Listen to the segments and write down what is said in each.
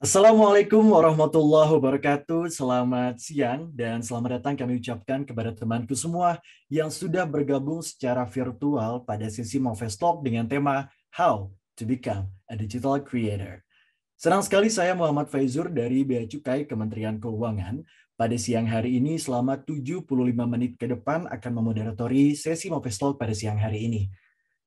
Assalamualaikum warahmatullahi wabarakatuh. Selamat siang dan selamat datang kami ucapkan kepada temanku semua yang sudah bergabung secara virtual pada sesi Moves Talk dengan tema How to Become a Digital Creator. Senang sekali saya Muhammad Faizur dari Bea Cukai Kementerian Keuangan. Pada siang hari ini selama 75 menit ke depan akan memoderatori sesi Moves Talk pada siang hari ini.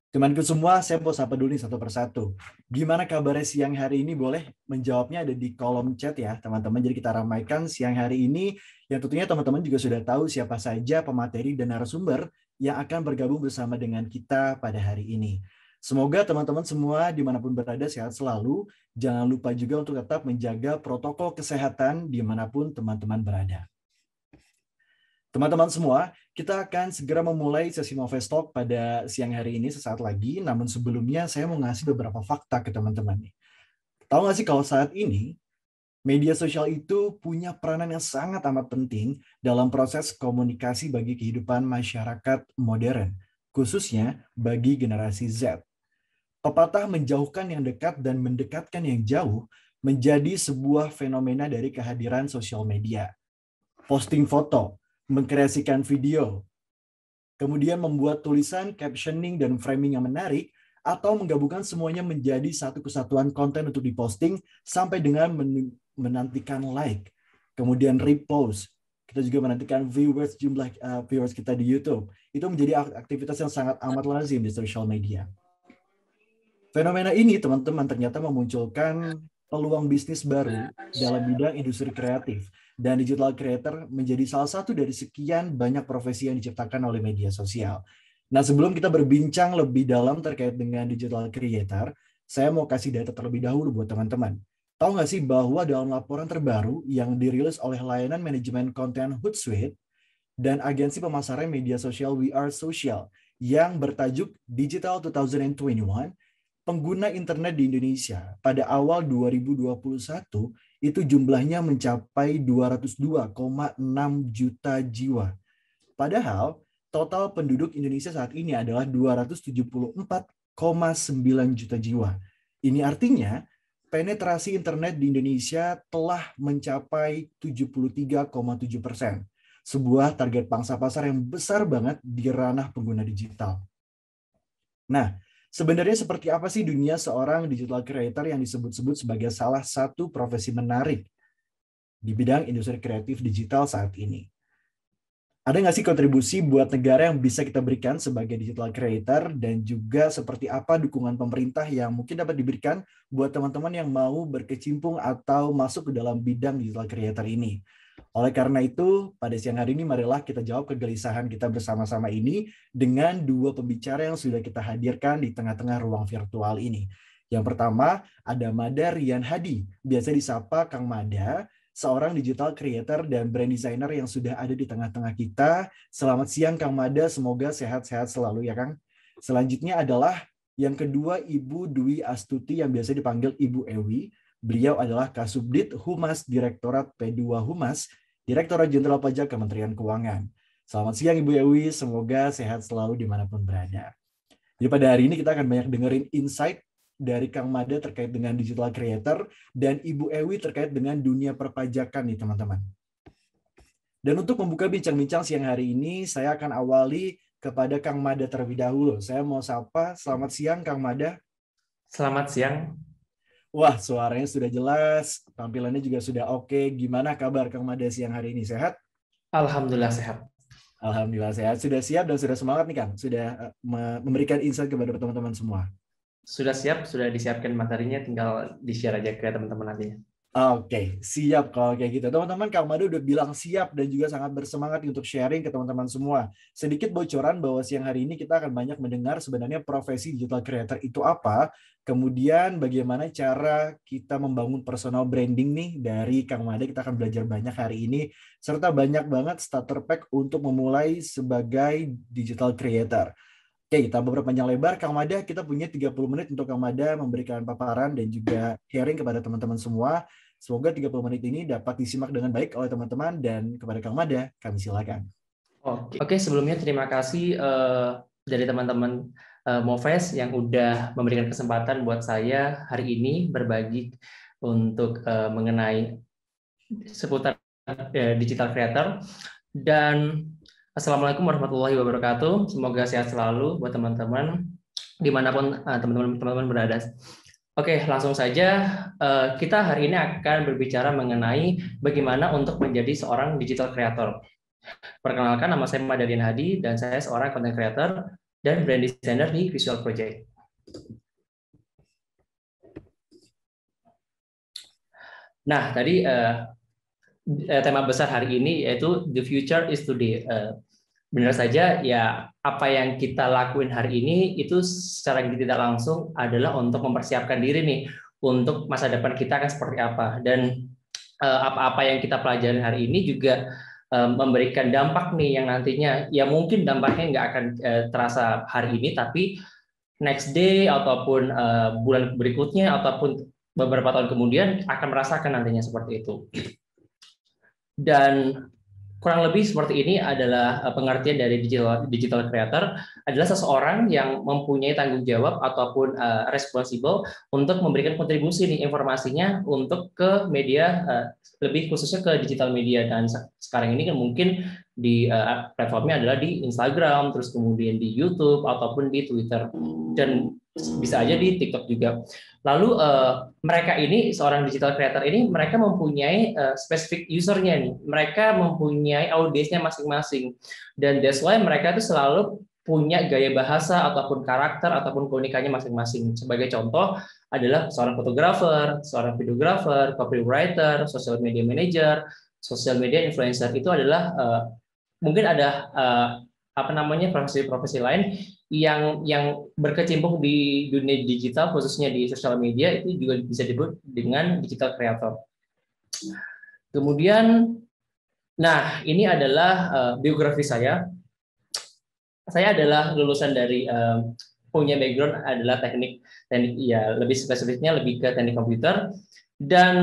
Temanku semua, saya mau sapa dulu nih satu persatu. Gimana kabarnya siang hari ini? Boleh menjawabnya ada di kolom chat ya, teman-teman. Jadi kita ramaikan siang hari ini, yang tentunya teman-teman juga sudah tahu siapa saja pemateri dan narasumber yang akan bergabung bersama dengan kita pada hari ini. Semoga teman-teman semua dimanapun berada sehat selalu. Jangan lupa juga untuk tetap menjaga protokol kesehatan dimanapun teman-teman berada. Teman-teman semua, kita akan segera memulai sesi Moves Talk pada siang hari ini sesaat lagi. Namun sebelumnya saya mau ngasih beberapa fakta ke teman-teman nih. Tahu nggak sih kalau saat ini media sosial itu punya peranan yang sangat amat penting dalam proses komunikasi bagi kehidupan masyarakat modern, khususnya bagi generasi Z. Pepatah menjauhkan yang dekat dan mendekatkan yang jauh menjadi sebuah fenomena dari kehadiran sosial media. Posting foto, mengkreasikan video, kemudian membuat tulisan, captioning, dan framing yang menarik, atau menggabungkan semuanya menjadi satu kesatuan konten untuk diposting sampai dengan menantikan like, kemudian repost. Kita juga menantikan jumlah viewers kita di YouTube. Itu menjadi aktivitas yang sangat amat lazim di social media. Fenomena ini, teman-teman, ternyata memunculkan peluang bisnis baru dalam bidang industri kreatif. Dan digital creator menjadi salah satu dari sekian banyak profesi yang diciptakan oleh media sosial. Nah, sebelum kita berbincang lebih dalam terkait dengan digital creator, saya mau kasih data terlebih dahulu buat teman-teman. Tahu nggak sih bahwa dalam laporan terbaru yang dirilis oleh layanan manajemen konten Hootsuite dan agensi pemasaran media sosial We Are Social yang bertajuk Digital 2021, pengguna internet di Indonesia pada awal 2021 itu jumlahnya mencapai 202,6 juta jiwa. Padahal total penduduk Indonesia saat ini adalah 274,9 juta jiwa. Ini artinya penetrasi internet di Indonesia telah mencapai 73,7%. Sebuah target pangsa pasar yang besar banget di ranah pengguna digital. Nah, sebenarnya seperti apa sih dunia seorang digital creator yang disebut-sebut sebagai salah satu profesi menarik di bidang industri kreatif digital saat ini? Ada nggak sih kontribusi buat negara yang bisa kita berikan sebagai digital creator, dan juga seperti apa dukungan pemerintah yang mungkin dapat diberikan buat teman-teman yang mau berkecimpung atau masuk ke dalam bidang digital creator ini? Oleh karena itu, pada siang hari ini marilah kita jawab kegelisahan kita bersama-sama ini dengan dua pembicara yang sudah kita hadirkan di tengah-tengah ruang virtual ini. Yang pertama, ada Mada Rian Hadi, biasa disapa Kang Mada, seorang digital creator dan brand designer yang sudah ada di tengah-tengah kita. Selamat siang Kang Mada, semoga sehat-sehat selalu ya Kang. Selanjutnya adalah yang kedua Ibu Dwi Astuti yang biasa dipanggil Ibu Ewi. Beliau adalah Kasubdit Humas Direktorat P2 Humas, Direktorat Jenderal Pajak Kementerian Keuangan. Selamat siang Ibu Ewi, semoga sehat selalu dimanapun berada. Jadi pada hari ini kita akan banyak dengerin insight dari Kang Mada terkait dengan digital creator dan Ibu Ewi terkait dengan dunia perpajakan nih teman-teman. Dan untuk membuka bincang-bincang siang hari ini, saya akan awali kepada Kang Mada terlebih dahulu. Saya mau sapa, selamat siang Kang Mada. Selamat siang. Wah, suaranya sudah jelas, tampilannya juga sudah oke. Gimana kabar Kang Mada siang hari ini? Sehat? Alhamdulillah sehat. Alhamdulillah sehat. Sudah siap dan sudah semangat nih Kang? Sudah memberikan insight kepada teman-teman semua? Sudah siap, sudah disiapkan materinya, tinggal di-share aja ke teman-teman nantinya. Oke, siap kalau kayak gitu. Teman-teman, Kang Madu udah bilang siap dan juga sangat bersemangat untuk sharing ke teman-teman semua. Sedikit bocoran bahwa siang hari ini kita akan banyak mendengar sebenarnya profesi digital creator itu apa, kemudian bagaimana cara kita membangun personal branding nih dari Kang Mada. Kita akan belajar banyak hari ini, serta banyak banget starter pack untuk memulai sebagai digital creator. Oke, kita beberapa panjang lebar. Kang Mada, kita punya 30 menit untuk Kang Mada memberikan paparan dan juga sharing kepada teman-teman semua. Semoga 30 menit ini dapat disimak dengan baik oleh teman-teman, dan kepada Kang Mada, kami silakan. Oke, sebelumnya terima kasih dari teman-teman Moves yang udah memberikan kesempatan buat saya hari ini berbagi untuk mengenai seputar digital creator. Dan Assalamualaikum warahmatullahi wabarakatuh. Semoga sehat selalu buat teman-teman dimanapun teman-teman berada. Oke, langsung saja kita hari ini akan berbicara mengenai bagaimana untuk menjadi seorang digital creator. Perkenalkan, nama saya Madalian Hadi dan saya seorang content creator dan brand designer di Visual Project. Nah, tadi tema besar hari ini yaitu The Future is Today. Benar saja, ya apa yang kita lakuin hari ini itu secara tidak langsung adalah untuk mempersiapkan diri nih untuk masa depan kita akan seperti apa. Dan apa-apa yang kita pelajari hari ini juga memberikan dampak nih yang nantinya, ya mungkin dampaknya nggak akan terasa hari ini, tapi next day ataupun bulan berikutnya ataupun beberapa tahun kemudian akan merasakan nantinya seperti itu. Dan kurang lebih seperti ini adalah pengertian dari digital creator, adalah seseorang yang mempunyai tanggung jawab ataupun responsible untuk memberikan kontribusi nih informasinya untuk ke media, lebih khususnya ke digital media. Dan sekarang ini kan mungkin di platformnya adalah di Instagram, terus kemudian di YouTube ataupun di Twitter, dan bisa aja di TikTok juga. Lalu mereka ini, seorang digital creator ini, mereka mempunyai spesifik usernya nih, mereka mempunyai audiensnya masing-masing, dan that's why mereka itu selalu punya gaya bahasa ataupun karakter ataupun keunikannya masing-masing. Sebagai contoh adalah seorang fotografer, seorang videografer, copywriter, social media manager, social media influencer. Itu adalah mungkin ada profesi-profesi lain yang berkecimpung di dunia digital, khususnya di sosial media, itu juga bisa disebut dengan digital creator. Kemudian, nah ini adalah biografi saya. Saya adalah lulusan dari punya background adalah teknik ya, lebih spesifiknya lebih ke teknik komputer. Dan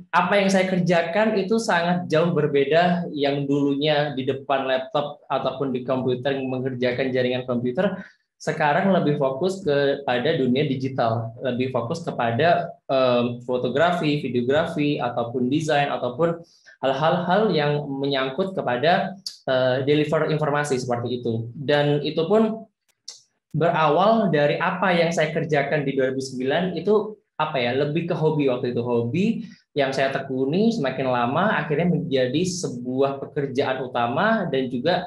apa yang saya kerjakan itu sangat jauh berbeda, yang dulunya di depan laptop ataupun di komputer mengerjakan jaringan komputer, sekarang lebih fokus kepada dunia digital, lebih fokus kepada fotografi, videografi, ataupun desain, ataupun hal-hal yang menyangkut kepada deliver informasi seperti itu. Dan itu pun berawal dari apa yang saya kerjakan di 2009 itu lebih ke hobi waktu itu, hobi yang saya tekuni semakin lama akhirnya menjadi sebuah pekerjaan utama dan juga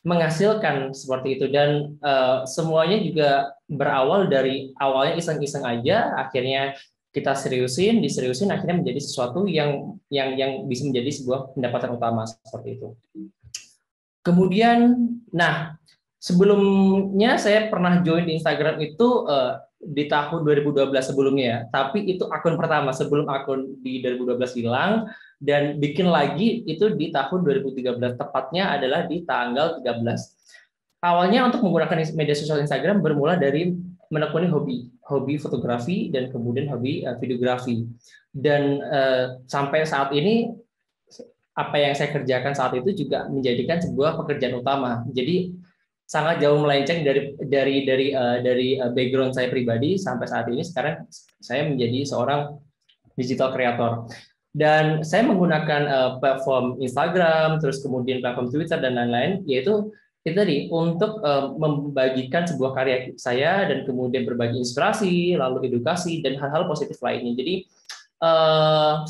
menghasilkan seperti itu. Dan semuanya juga berawal dari awalnya iseng-iseng aja, akhirnya kita diseriusin akhirnya menjadi sesuatu yang bisa menjadi sebuah pendapatan utama seperti itu. Kemudian, nah sebelumnya saya pernah join di Instagram itu di tahun 2012 sebelumnya ya, tapi itu akun pertama sebelum akun di 2012 hilang, dan bikin lagi itu di tahun 2013, tepatnya adalah di tanggal 13. Awalnya untuk menggunakan media sosial Instagram bermula dari menekuni hobi fotografi dan kemudian hobi videografi. Dan sampai saat ini apa yang saya kerjakan saat itu juga menjadikan sebuah pekerjaan utama. Jadi sangat jauh melenceng dari background saya pribadi sampai saat ini. Sekarang saya menjadi seorang digital creator dan saya menggunakan platform Instagram, terus kemudian platform Twitter dan lain-lain, yaitu itu tadi untuk membagikan sebuah karya saya dan kemudian berbagi inspirasi, lalu edukasi dan hal-hal positif lainnya. Jadi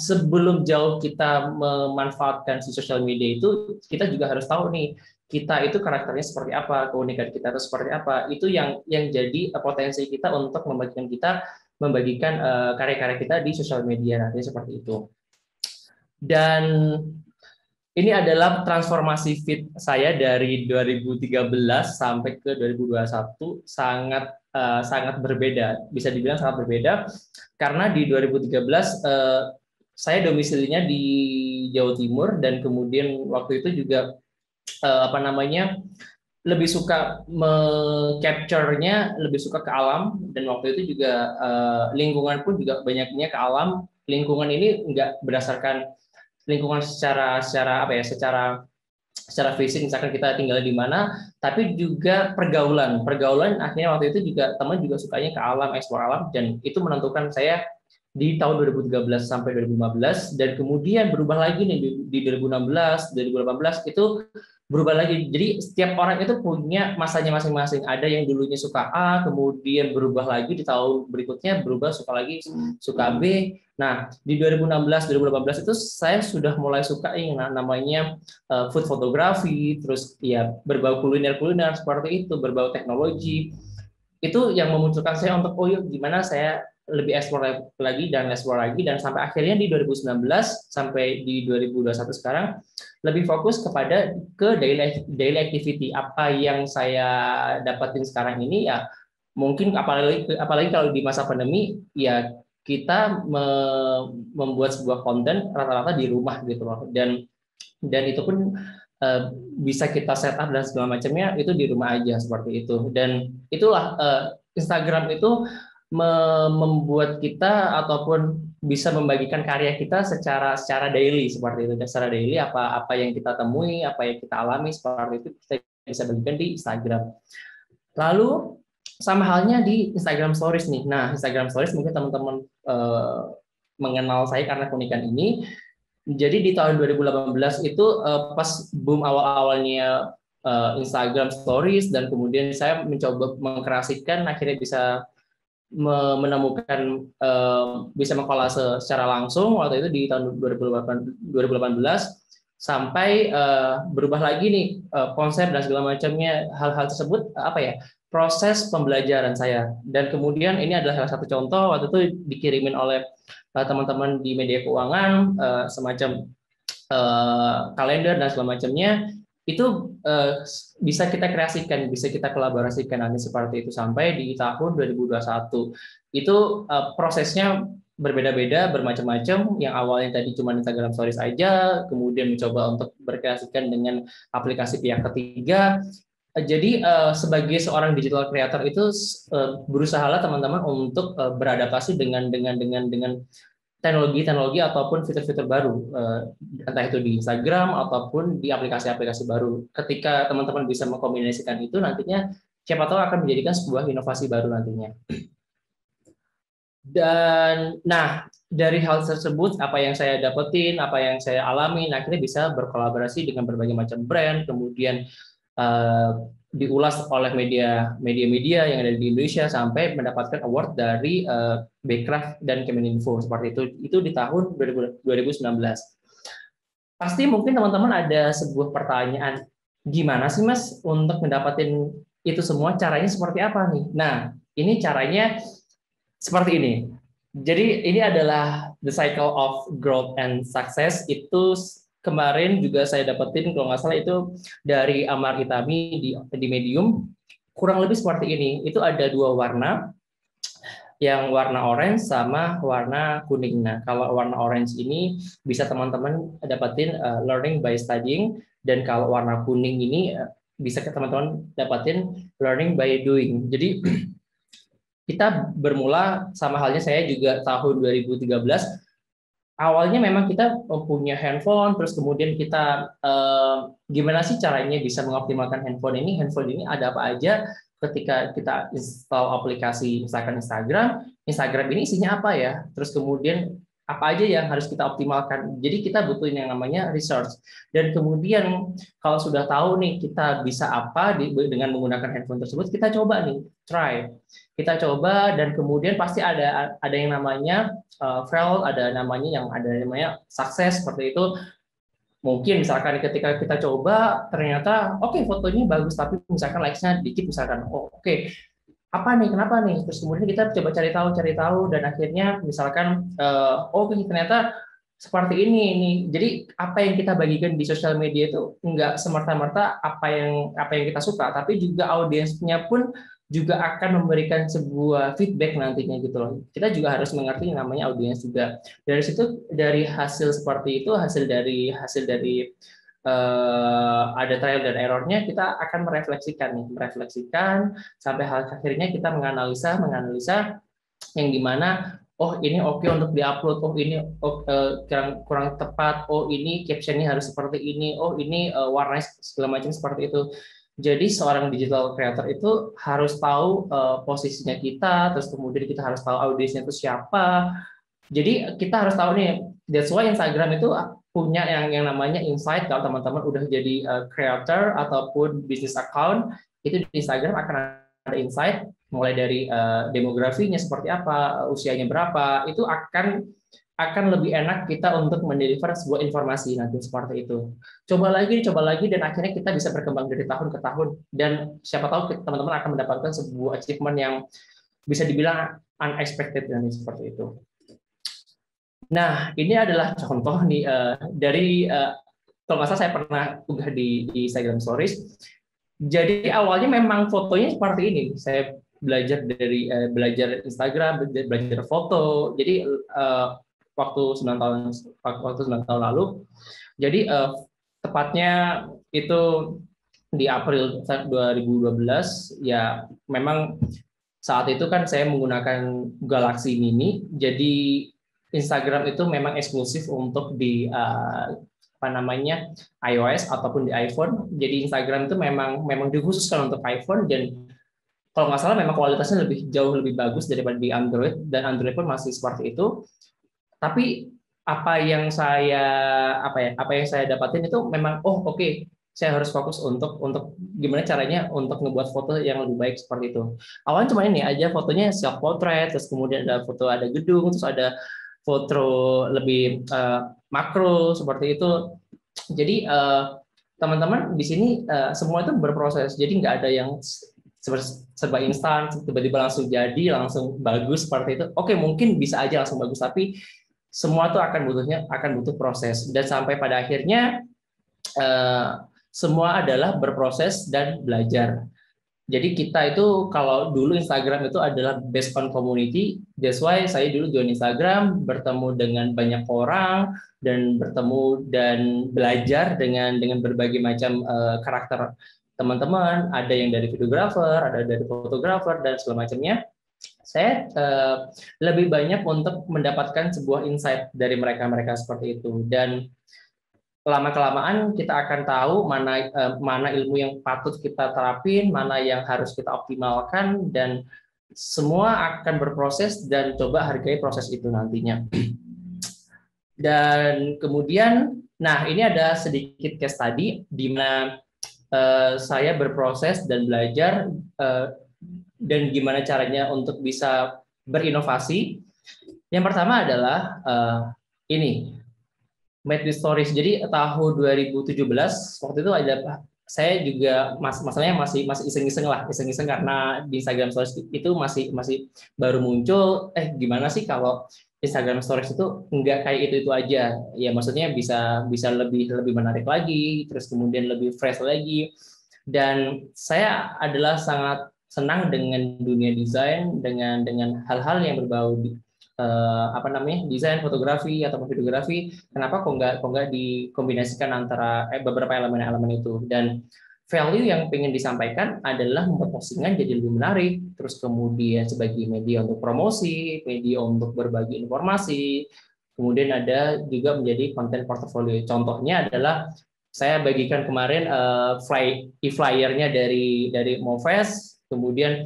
sebelum jauh kita memanfaatkan si sosial media itu, kita juga harus tahu nih, kita itu karakternya seperti apa, keunikan kita itu seperti apa. Itu yang jadi potensi kita untuk membagikan karya-karya kita di sosial media nanti seperti itu. Dan ini adalah transformasi feed saya dari 2013 sampai ke 2021, sangat berbeda, bisa dibilang sangat berbeda, karena di 2013 saya domisilinya di Jawa Timur, dan kemudian waktu itu juga lebih suka capture-nya, lebih suka ke alam, dan waktu itu juga lingkungan pun juga banyaknya ke alam. Lingkungan ini enggak berdasarkan lingkungan secara fisik, misalkan kita tinggal di mana, tapi juga pergaulan akhirnya waktu itu juga teman juga sukanya ke alam, eksplor alam, dan itu menentukan saya di tahun 2013 sampai 2015, dan kemudian berubah lagi nih di 2016, 2018 itu berubah lagi. Jadi setiap orang itu punya masanya masing-masing. Ada yang dulunya suka A, kemudian berubah lagi di tahun berikutnya, berubah suka lagi suka B. Nah, di 2016 2018 itu saya sudah mulai suka yang namanya food photography, terus ya berbau kuliner-kuliner seperti itu, berbau teknologi. Itu yang memunculkan saya untuk oh yuk gimana saya lebih explore lagi dan explore lagi, dan sampai akhirnya di 2019 sampai di 2021 sekarang lebih fokus kepada ke daily activity. Apa yang saya dapatin sekarang ini ya mungkin apalagi kalau di masa pandemi ya kita membuat sebuah konten rata-rata di rumah gitu loh, dan itu pun eh, bisa kita setup dan segala macamnya itu di rumah aja seperti itu. Dan itulah Instagram itu membuat kita ataupun bisa membagikan karya kita secara daily seperti itu. Dan secara daily apa yang kita temui, apa yang kita alami seperti itu kita bisa bagikan di Instagram. Lalu sama halnya di Instagram Stories nih. Nah, Instagram Stories mungkin teman-teman mengenal saya karena keunikan ini. Jadi di tahun 2018 itu pas boom awal-awalnya Instagram Stories, dan kemudian saya mencoba mengkreasikan, akhirnya bisa menemukan bisa mengkolase secara langsung waktu itu di tahun 2018 sampai berubah lagi nih konsep dan segala macamnya. Hal-hal tersebut apa ya, proses pembelajaran saya, dan kemudian ini adalah salah satu contoh. Waktu itu dikirimin oleh teman-teman di media keuangan semacam kalender dan segala macamnya, itu bisa kita kreasikan, bisa kita kolaborasikan nanti seperti itu sampai di tahun 2021. Itu prosesnya berbeda-beda, bermacam-macam. Yang awalnya tadi cuma Instagram Stories aja, kemudian mencoba untuk berkreasikan dengan aplikasi pihak ketiga. Jadi sebagai seorang digital creator itu berusahalah teman-teman untuk beradaptasi dengan teknologi ataupun fitur-fitur baru, entah itu di Instagram ataupun di aplikasi-aplikasi baru. Ketika teman-teman bisa mengkombinasikan itu, nantinya siapa tahu akan menjadikan sebuah inovasi baru nantinya. Dan nah, dari hal tersebut, apa yang saya dapetin, apa yang saya alami, akhirnya bisa berkolaborasi dengan berbagai macam brand, kemudian diulas oleh media-media yang ada di Indonesia sampai mendapatkan award dari Bekraf dan Kemeninfo seperti itu. Itu di tahun 2019. Pasti mungkin teman-teman ada sebuah pertanyaan, gimana sih Mas untuk mendapatkan itu semua, caranya seperti apa nih? Nah, ini caranya seperti ini. Jadi ini adalah the cycle of growth and success. Itu kemarin juga saya dapetin kalau nggak salah itu dari Amar Hitami di Medium, kurang lebih seperti ini. Itu ada dua warna, yang warna orange sama warna kuning. Nah, kalau warna orange ini bisa teman-teman dapetin learning by studying, dan kalau warna kuning ini bisa teman-teman dapetin learning by doing. Jadi kita bermula sama halnya saya juga tahun 2013. Awalnya memang kita punya handphone, terus kemudian kita gimana sih caranya bisa mengoptimalkan handphone ini? Handphone ini ada apa aja? Ketika kita install aplikasi misalkan Instagram ini isinya apa ya? Terus kemudian apa aja yang harus kita optimalkan? Jadi kita butuh yang namanya research. Dan kemudian kalau sudah tahu nih kita bisa apa dengan menggunakan handphone tersebut, kita coba nih, try. Kita coba, dan kemudian pasti ada yang namanya fail, ada namanya sukses seperti itu. Mungkin misalkan ketika kita coba ternyata oke, fotonya bagus tapi misalkan likes-nya dikit misalkan, oke, apa nih, kenapa nih, terus kemudian kita coba cari tahu, dan akhirnya misalkan ternyata seperti ini. Jadi apa yang kita bagikan di sosial media itu nggak semerta-merta apa yang kita suka, tapi juga audiensnya pun juga akan memberikan sebuah feedback nantinya gitu loh. Kita juga harus mengerti namanya audiens juga. Dari situ, dari hasil seperti itu, hasil dari ada trial dan errornya, kita akan merefleksikan sampai akhirnya kita menganalisa yang dimana ini oke untuk diupload, ini kurang tepat, ini captionnya harus seperti ini, ini warnanya segala macam seperti itu. Jadi seorang digital creator itu harus tahu posisinya kita, terus kemudian kita harus tahu audiensnya itu siapa, Jadi kita harus tahu nih, that's why Instagram itu punya yang namanya insight. Kalau teman-teman udah jadi creator ataupun business account, itu di Instagram akan ada insight, mulai dari demografinya seperti apa, usianya berapa, itu akan lebih enak kita untuk mendeliver sebuah informasi nanti seperti itu. Coba lagi, dan akhirnya kita bisa berkembang dari tahun ke tahun. Dan siapa tahu teman-teman akan mendapatkan sebuah achievement yang bisa dibilang unexpected nanti seperti itu. Nah, ini adalah contoh nih dari kalau nggak salah saya pernah unggah di Instagram Stories. Jadi awalnya memang fotonya seperti ini. Saya belajar dari belajar Instagram, belajar foto. Jadi waktu 9 tahun lalu. Jadi tepatnya itu di April 2012, ya memang saat itu kan saya menggunakan Galaxy Mini. Jadi Instagram itu memang eksklusif untuk di apa namanya iOS ataupun di iPhone. Jadi Instagram itu memang dikhususkan untuk iPhone, dan kalau nggak salah memang kualitasnya jauh lebih bagus daripada di Android, dan Android pun masih seperti itu. Tapi apa yang saya dapatin itu memang oke, saya harus fokus untuk gimana caranya untuk ngebuat foto yang lebih baik seperti itu. Awalnya cuma ini aja, fotonya self portrait, terus kemudian ada foto ada gedung, terus ada foto lebih makro seperti itu. Jadi teman-teman di sini semua itu berproses. Jadi nggak ada yang serba instan, tiba-tiba langsung jadi, langsung bagus seperti itu. Oke, mungkin bisa aja langsung bagus, tapi semua itu akan butuh proses, dan sampai pada akhirnya semua adalah berproses dan belajar. Jadi kita itu kalau dulu Instagram itu adalah based on community, that's why saya dulu join Instagram, bertemu dengan banyak orang, dan bertemu dan belajar dengan berbagai macam karakter teman-teman, ada yang dari videographer, ada dari fotografer, dan segala macamnya. Saya lebih banyak untuk mendapatkan sebuah insight dari mereka seperti itu, dan lama-kelamaan kita akan tahu mana ilmu yang patut kita terapin, mana yang harus kita optimalkan, dan semua akan berproses, dan coba hargai proses itu nantinya. Dan kemudian, nah ini ada sedikit case study di mana saya berproses dan belajar dan gimana caranya untuk bisa berinovasi. Yang pertama adalah ini Made with Stories. Jadi tahun 2017 waktu itu saya juga masalahnya masih iseng-iseng karena di Instagram Stories itu masih baru muncul. Gimana sih kalau Instagram Stories itu nggak kayak itu aja, ya maksudnya bisa lebih menarik lagi, terus kemudian lebih fresh lagi. Dan saya adalah sangat senang dengan dunia desain, dengan hal-hal yang berbau desain, fotografi atau videografi. Kenapa kok nggak dikombinasikan antara beberapa elemen-elemen itu. Dan value yang ingin disampaikan adalah membuat postingan jadi lebih menarik, terus kemudian sebagai media untuk promosi, media untuk berbagi informasi, kemudian ada juga menjadi konten portofolio. Contohnya adalah saya bagikan kemarin e-flyernya dari Movest, kemudian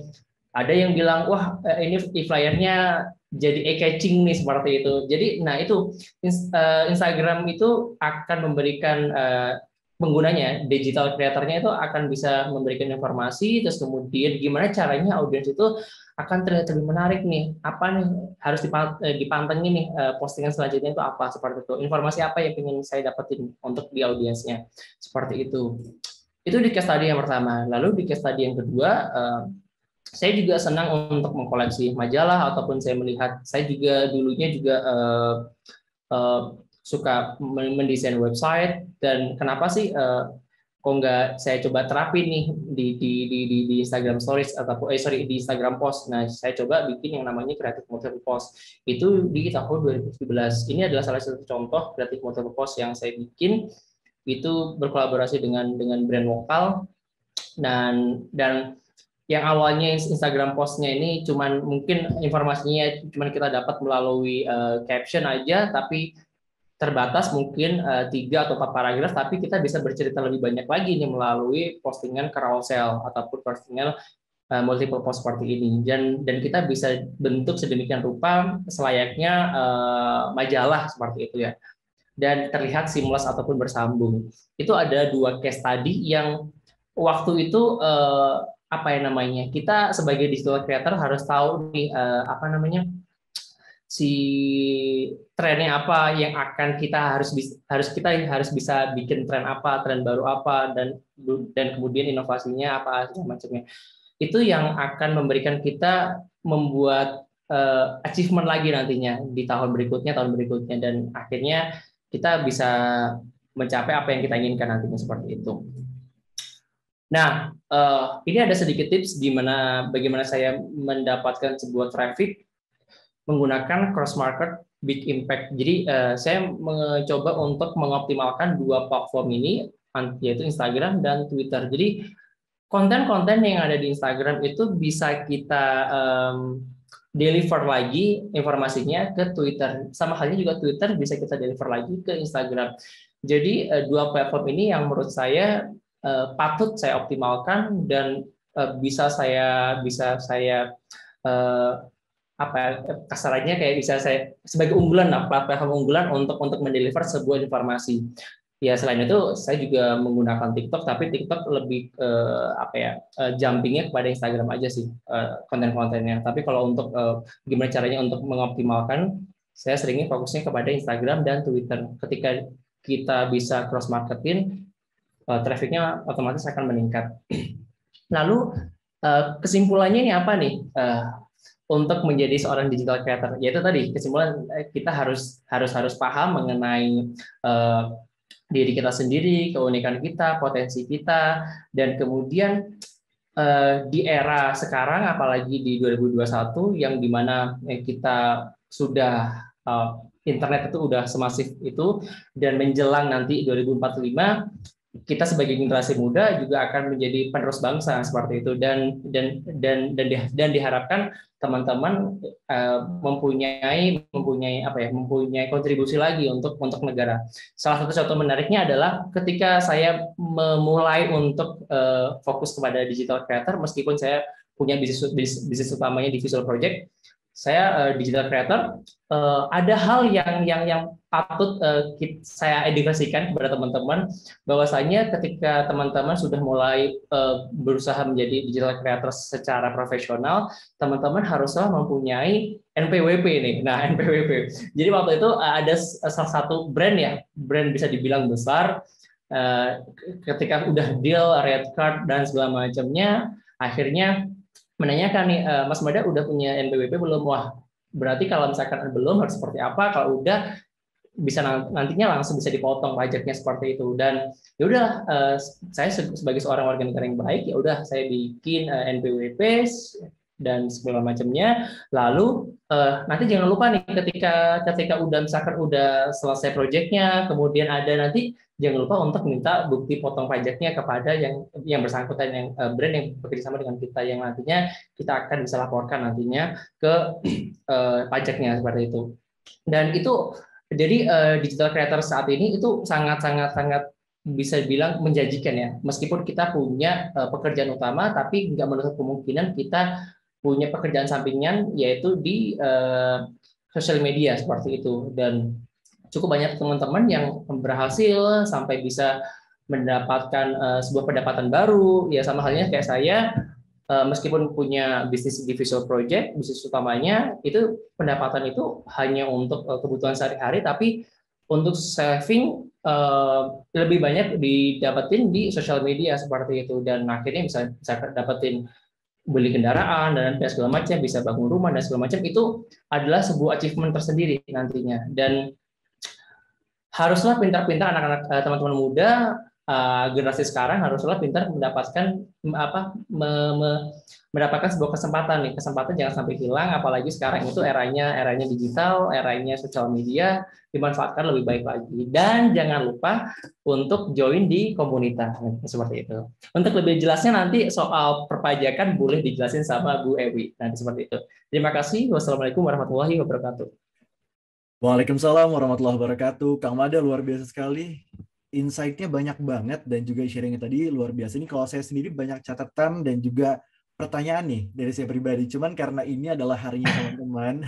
ada yang bilang, wah ini e-flyernya jadi eye-catching nih seperti itu. Jadi, nah itu Instagram itu akan memberikan penggunanya, digital creator-nya itu akan bisa memberikan informasi, terus kemudian gimana caranya audiens itu akan terlihat lebih menarik nih, apa nih harus dipantengin nih postingan selanjutnya itu apa, seperti itu. Informasi apa yang ingin saya dapetin untuk di audiensnya, seperti itu. Itu di case study yang pertama. Lalu di case study yang kedua, saya juga senang untuk mengkoleksi majalah, ataupun saya melihat, saya juga dulunya juga suka mendesain website, dan kenapa sih kok nggak saya coba terapin nih di Instagram Stories ataupun di Instagram Post. Nah, saya coba bikin yang namanya Creative Motif Post. Itu di tahun 2017. Ini adalah salah satu contoh Creative Motif Post yang saya bikin, itu berkolaborasi dengan brand lokal, dan yang awalnya Instagram Post-nya ini cuman mungkin informasinya cuman kita dapat melalui caption aja, tapi terbatas mungkin 3 atau 4 paragraf, tapi kita bisa bercerita lebih banyak lagi nih melalui postingan carousel ataupun postingan multiple post seperti ini, dan kita bisa bentuk sedemikian rupa selayaknya majalah seperti itu ya, dan terlihat seamless ataupun bersambung. Itu ada 2 case tadi yang waktu itu apa ya namanya, kita sebagai digital creator harus tahu nih apa namanya, si trennya apa yang akan kita harus bisa bikin tren apa, tren baru apa, dan kemudian inovasinya apa segala macamnya. Itu yang akan memberikan kita membuat achievement lagi nantinya di tahun berikutnya, dan akhirnya kita bisa mencapai apa yang kita inginkan nantinya seperti itu. Nah, ini ada sedikit tips bagaimana saya mendapatkan sebuah traffic menggunakan cross market big impact. Jadi saya mencoba untuk mengoptimalkan 2 platform ini, yaitu Instagram dan Twitter. Jadi konten-konten yang ada di Instagram itu bisa kita deliver lagi informasinya ke Twitter. Sama halnya juga Twitter bisa kita deliver lagi ke Instagram. Jadi 2 platform ini yang menurut saya patut saya optimalkan, dan bisa saya kasarannya kayak bisa saya sebagai unggulan lah, platform unggulan untuk mendeliver sebuah informasi. Ya, selain itu saya juga menggunakan TikTok, tapi TikTok lebih jumpingnya kepada Instagram aja sih konten-kontennya. Tapi kalau untuk gimana caranya untuk mengoptimalkan, saya seringnya fokusnya kepada Instagram dan Twitter. Ketika kita bisa cross marketing, trafficnya otomatis akan meningkat. Lalu kesimpulannya ini apa nih? Untuk menjadi seorang digital creator, yaitu tadi kesimpulan kita harus paham mengenai diri kita sendiri, keunikan kita, potensi kita, dan kemudian di era sekarang, apalagi di 2021 yang dimana kita sudah internet itu udah semasif itu, dan menjelang nanti 2045 kita sebagai generasi muda juga akan menjadi penerus bangsa seperti itu, dan diharapkan teman-teman mempunyai kontribusi lagi untuk negara. Salah satu contoh menariknya adalah ketika saya memulai untuk fokus kepada digital creator, meskipun saya punya bisnis utamanya di visual project, saya digital creator, ada hal yang patut saya edukasikan kepada teman-teman, bahwasanya ketika teman-teman sudah mulai berusaha menjadi digital creator secara profesional, teman-teman haruslah mempunyai NPWP nih. Nah, NPWP. Jadi waktu itu ada salah satu brand bisa dibilang besar, ketika udah deal, red card dan segala macamnya, akhirnya menanyakan nih, Mas Mada udah punya NPWP belum? Wah, berarti kalau misalkan belum harus seperti apa? Kalau udah bisa nantinya langsung bisa dipotong pajaknya seperti itu. Dan ya udah, saya sebagai seorang warga negara yang baik, ya udah saya bikin NPWP dan segala macamnya. Lalu nanti jangan lupa nih, ketika udah misalkan udah selesai proyeknya, kemudian ada nanti jangan lupa untuk minta bukti potong pajaknya kepada yang bersangkutan, yang brand yang bekerja sama dengan kita, yang nantinya kita akan bisa laporkan nantinya ke pajaknya seperti itu. Dan itu jadi digital creator saat ini itu sangat bisa dibilang menjanjikan ya. Meskipun kita punya pekerjaan utama, tapi nggak menutup kemungkinan kita punya pekerjaan sampingan, yaitu di sosial media seperti itu. Dan cukup banyak teman-teman yang berhasil sampai bisa mendapatkan sebuah pendapatan baru. Ya, sama halnya kayak saya, meskipun punya bisnis di visual project, bisnis utamanya itu pendapatan itu hanya untuk kebutuhan sehari-hari, tapi untuk saving lebih banyak didapetin di sosial media seperti itu, dan akhirnya bisa dapetin beli kendaraan dan segala macam, bisa bangun rumah dan segala macam. Itu adalah sebuah achievement tersendiri nantinya. Dan haruslah pintar-pintar anak-anak teman-teman muda, generasi sekarang haruslah pintar mendapatkan sebuah kesempatan jangan sampai hilang, apalagi sekarang itu eranya digital, eranya sosial media, dimanfaatkan lebih baik lagi. Dan jangan lupa untuk join di komunitas seperti itu. Untuk lebih jelasnya nanti soal perpajakan boleh dijelasin sama Bu Ewi nanti seperti itu. Terima kasih. Wassalamualaikum warahmatullahi wabarakatuh. Waalaikumsalam warahmatullahi wabarakatuh. Kang Mada luar biasa sekali. Insight-nya banyak banget dan juga sharing-nya tadi luar biasa. Ini kalau saya sendiri banyak catatan dan juga pertanyaan nih dari saya pribadi. Cuman karena ini adalah harinya teman-teman,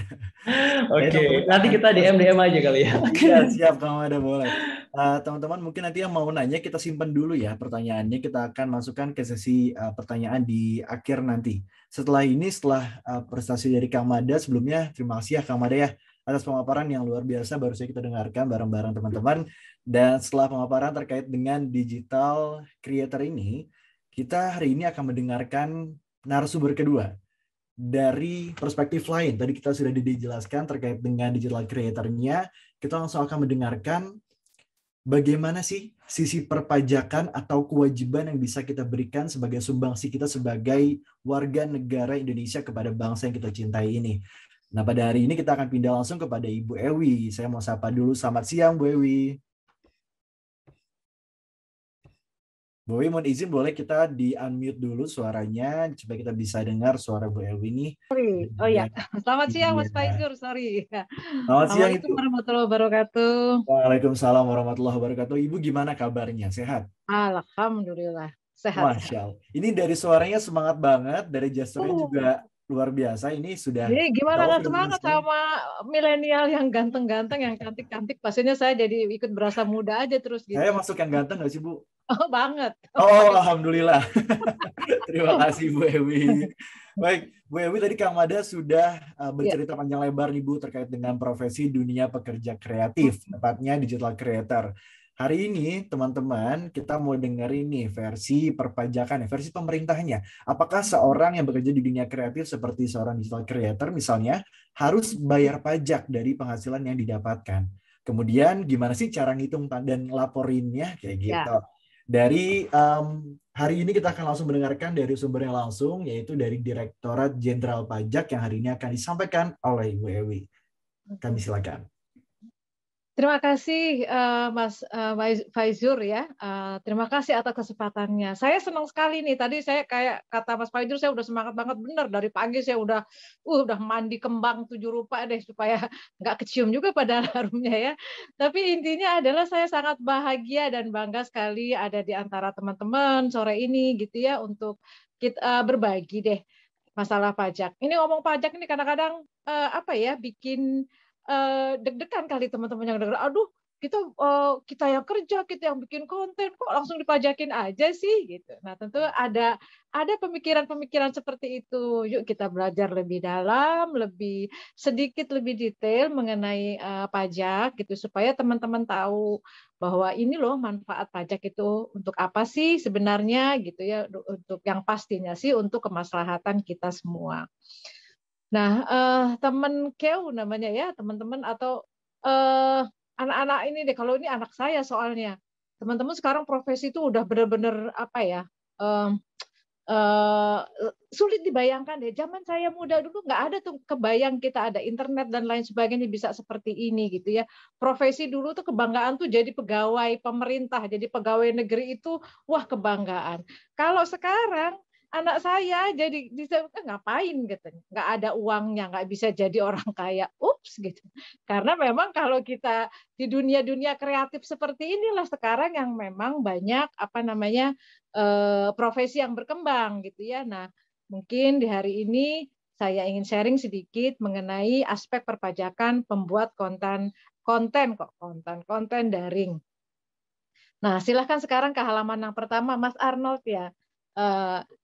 saya Oke, nomornya nanti akan kita DM DM aja kali ya. iya, siap kamu ada boleh. Teman-teman mungkin nanti yang mau nanya kita simpan dulu ya pertanyaannya. Kita akan masukkan ke sesi pertanyaan di akhir nanti. Setelah ini, setelah prestasi dari Kang Mada, sebelumnya terima kasih ya Kang Mada ya atas pemaparan yang luar biasa baru saja kita dengarkan bareng-bareng teman-teman. Dan setelah pemaparan terkait dengan digital creator ini, kita hari ini akan mendengarkan narasumber kedua dari perspektif lain. Tadi kita sudah dijelaskan terkait dengan digital creator-nya. Kita langsung akan mendengarkan bagaimana sih sisi perpajakan atau kewajiban yang bisa kita berikan sebagai sumbangsi kita sebagai warga negara Indonesia kepada bangsa yang kita cintai ini. Nah, pada hari ini kita akan pindah langsung kepada Ibu Ewi. Saya mau sapa dulu. Selamat siang, Bu Ewi. Bu Ewi, mohon izin boleh kita di-unmute dulu suaranya supaya kita bisa dengar suara Bu Ewi ini. Sorry. Oh ya, selamat siang Iya. Mas Faizur, sorry. Selamat siang, Assalamualaikum Ibu. warahmatullahi wabarakatuh. Waalaikumsalam warahmatullahi wabarakatuh. Ibu gimana kabarnya? Sehat? Alhamdulillah, sehat-sehat. Masya Allah. Ini dari suaranya semangat banget, dari gesturnya juga luar biasa. Ini sudah Gimana jauh nggak lebih semangat sekali. sama milenial yang ganteng-ganteng, yang cantik-cantik. Pastinya saya jadi ikut berasa muda aja terus Saya gitu. masuk yang ganteng nggak sih, Bu? Oh banget. Oh, Alhamdulillah. Terima kasih, Bu Ewi. Baik, Bu Ewi, tadi Kang Mada sudah Ya, bercerita panjang lebar nih, Bu, terkait dengan profesi dunia pekerja kreatif, tepatnya digital creator. Hari ini, teman-teman, kita mau dengerin nih versi perpajakan, versi pemerintahnya. Apakah seorang yang bekerja di dunia kreatif seperti seorang digital creator, misalnya, harus bayar pajak dari penghasilan yang didapatkan? Kemudian, gimana sih cara ngitung dan laporinnya? Kayak ya. gitu. Dari hari ini kita akan langsung mendengarkan dari sumber yang langsung, yaitu dari Direktorat Jenderal Pajak yang hari ini akan disampaikan oleh Ibu Ewi. Kami silakan. Terima kasih Mas Faizur ya. Terima kasih atas kesempatannya. Saya senang sekali nih. Tadi saya kayak kata Mas Faizur, saya udah semangat banget bener dari pagi saya udah mandi kembang 7 rupa deh supaya nggak kecium juga pada harumnya ya. Tapi intinya adalah saya sangat bahagia dan bangga sekali ada di antara teman-teman sore ini gitu ya untuk kita berbagi deh masalah pajak. Ini ngomong pajak ini kadang-kadang apa ya bikin deg-degan kali teman-teman yang denger, aduh kita yang kerja, kita yang bikin konten kok langsung dipajakin aja sih gitu. Nah tentu ada pemikiran-pemikiran seperti itu. Yuk kita belajar lebih dalam, sedikit lebih detail mengenai pajak gitu supaya teman-teman tahu bahwa ini loh manfaat pajak itu untuk apa sih sebenarnya gitu ya, untuk yang pastinya sih untuk kemaslahatan kita semua. Nah, teman Keu namanya ya, teman-teman atau anak-anak ini deh. Kalau ini anak saya soalnya, teman-teman sekarang profesi itu udah benar-benar apa ya? eh, eh, Sulit dibayangkan deh. Zaman saya muda dulu nggak ada tuh kebayang kita ada internet dan lain sebagainya bisa seperti ini gitu ya. Profesi dulu tuh kebanggaan tuh jadi pegawai pemerintah, jadi pegawai negeri itu wah kebanggaan. Kalau sekarang anak saya jadi bisa ngapain gitu, nggak ada uangnya, nggak bisa jadi orang kaya, ups gitu. Karena memang kalau kita di dunia-dunia kreatif seperti inilah sekarang yang memang banyak apa namanya profesi yang berkembang gitu ya. Nah, mungkin di hari ini saya ingin sharing sedikit mengenai aspek perpajakan pembuat konten daring. Nah, silahkan sekarang ke halaman yang pertama, Mas Arnold ya.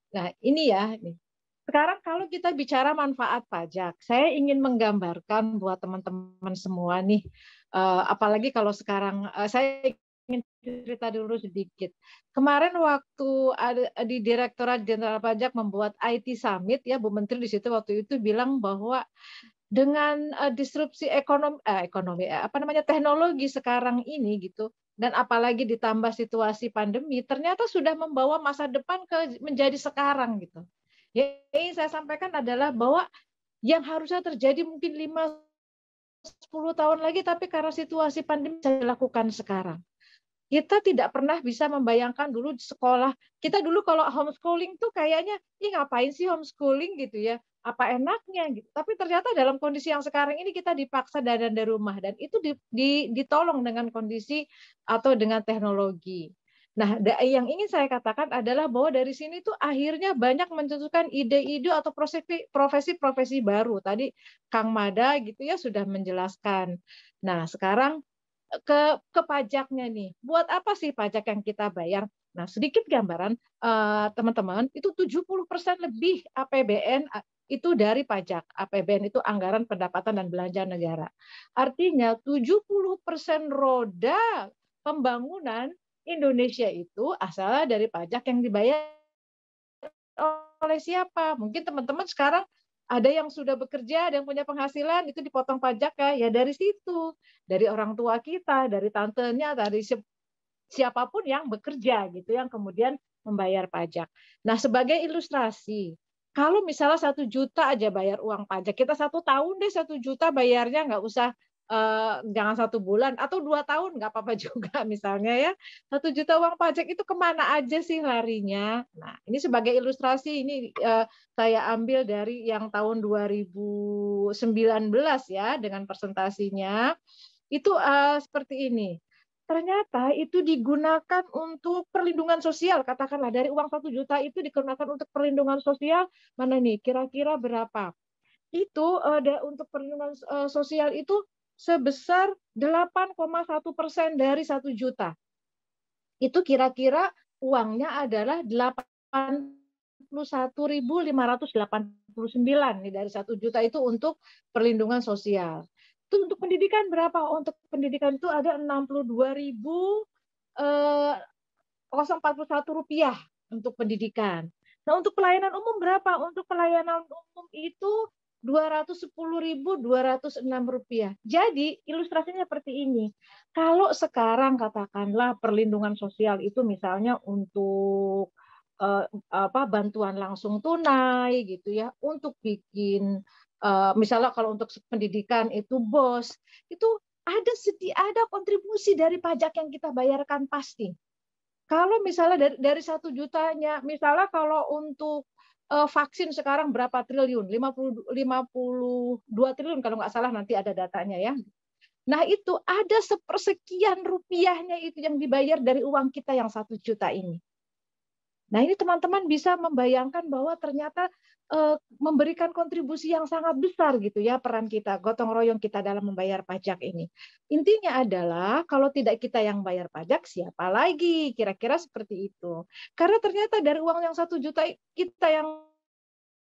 Nah, ini ya. Sekarang kalau kita bicara manfaat pajak, saya ingin menggambarkan buat teman-teman semua nih, apalagi kalau sekarang saya ingin cerita dulu sedikit. Kemarin waktu ada di Direktorat Jenderal Pajak membuat IT Summit ya, Bu Menteri di situ waktu itu bilang bahwa dengan disrupsi apa namanya teknologi sekarang ini gitu dan apalagi ditambah situasi pandemi ternyata sudah membawa masa depan menjadi sekarang gitu. Yang saya sampaikan adalah bahwa yang harusnya terjadi mungkin 5-10 tahun lagi tapi karena situasi pandemi bisa dilakukan sekarang. Kita tidak pernah bisa membayangkan dulu di sekolah. Kita dulu kalau homeschooling tuh kayaknya, ih ngapain sih homeschooling gitu ya? Apa enaknya gitu. Tapi ternyata dalam kondisi yang sekarang ini kita dipaksa dari rumah dan itu ditolong dengan kondisi atau dengan teknologi. Nah, yang ingin saya katakan adalah bahwa dari sini tuh akhirnya banyak mencetuskan ide-ide atau profesi-profesi baru. Tadi Kang Mada gitu ya sudah menjelaskan. Nah, sekarang ke pajaknya nih. Buat apa sih pajak yang kita bayar? Nah, sedikit gambaran teman-teman, itu 70% lebih APBN itu dari pajak. APBN itu anggaran pendapatan dan belanja negara. Artinya 70% roda pembangunan Indonesia itu asalnya dari pajak yang dibayar oleh siapa? Mungkin teman-teman sekarang ada yang sudah bekerja, ada yang punya penghasilan, itu dipotong pajak ya dari situ. Dari orang tua kita, dari tantenya, dari siapapun yang bekerja gitu, yang kemudian membayar pajak. Nah, sebagai ilustrasi, kalau misalnya 1 juta aja bayar uang pajak, kita 1 tahun deh 1 juta bayarnya, nggak usah jangan 1 bulan atau 2 tahun nggak apa-apa juga misalnya ya. 1 juta uang pajak itu kemana aja sih larinya? Nah, ini sebagai ilustrasi ini saya ambil dari yang tahun 2019 ya dengan presentasinya itu seperti ini. Ternyata itu digunakan untuk perlindungan sosial, katakanlah dari uang 1 juta itu digunakan untuk perlindungan sosial mana nih? Kira-kira berapa? Itu untuk perlindungan sosial itu sebesar 8,1% dari 1 juta. Itu kira-kira uangnya adalah 81.589 nih dari 1 juta itu untuk perlindungan sosial. Itu untuk pendidikan berapa? Untuk pendidikan itu ada 62.041 rupiah untuk pendidikan. Nah, untuk pelayanan umum berapa? Untuk pelayanan umum itu 210.206 rupiah. Jadi ilustrasinya seperti ini. Kalau sekarang katakanlah perlindungan sosial itu misalnya untuk bantuan langsung tunai gitu ya, untuk bikin misalnya kalau untuk pendidikan itu BOS, itu ada kontribusi dari pajak yang kita bayarkan pasti. Kalau misalnya dari 1 jutanya, misalnya kalau untuk vaksin sekarang berapa triliun? 52 triliun kalau nggak salah, nanti ada datanya ya. Nah, itu ada sepersekian rupiahnya itu yang dibayar dari uang kita yang 1 juta ini. Nah, ini teman-teman bisa membayangkan bahwa ternyata memberikan kontribusi yang sangat besar gitu ya peran kita, gotong royong kita dalam membayar pajak ini. Intinya adalah kalau tidak kita yang bayar pajak, siapa lagi? Kira-kira seperti itu. Karena ternyata dari uang yang 1 juta kita yang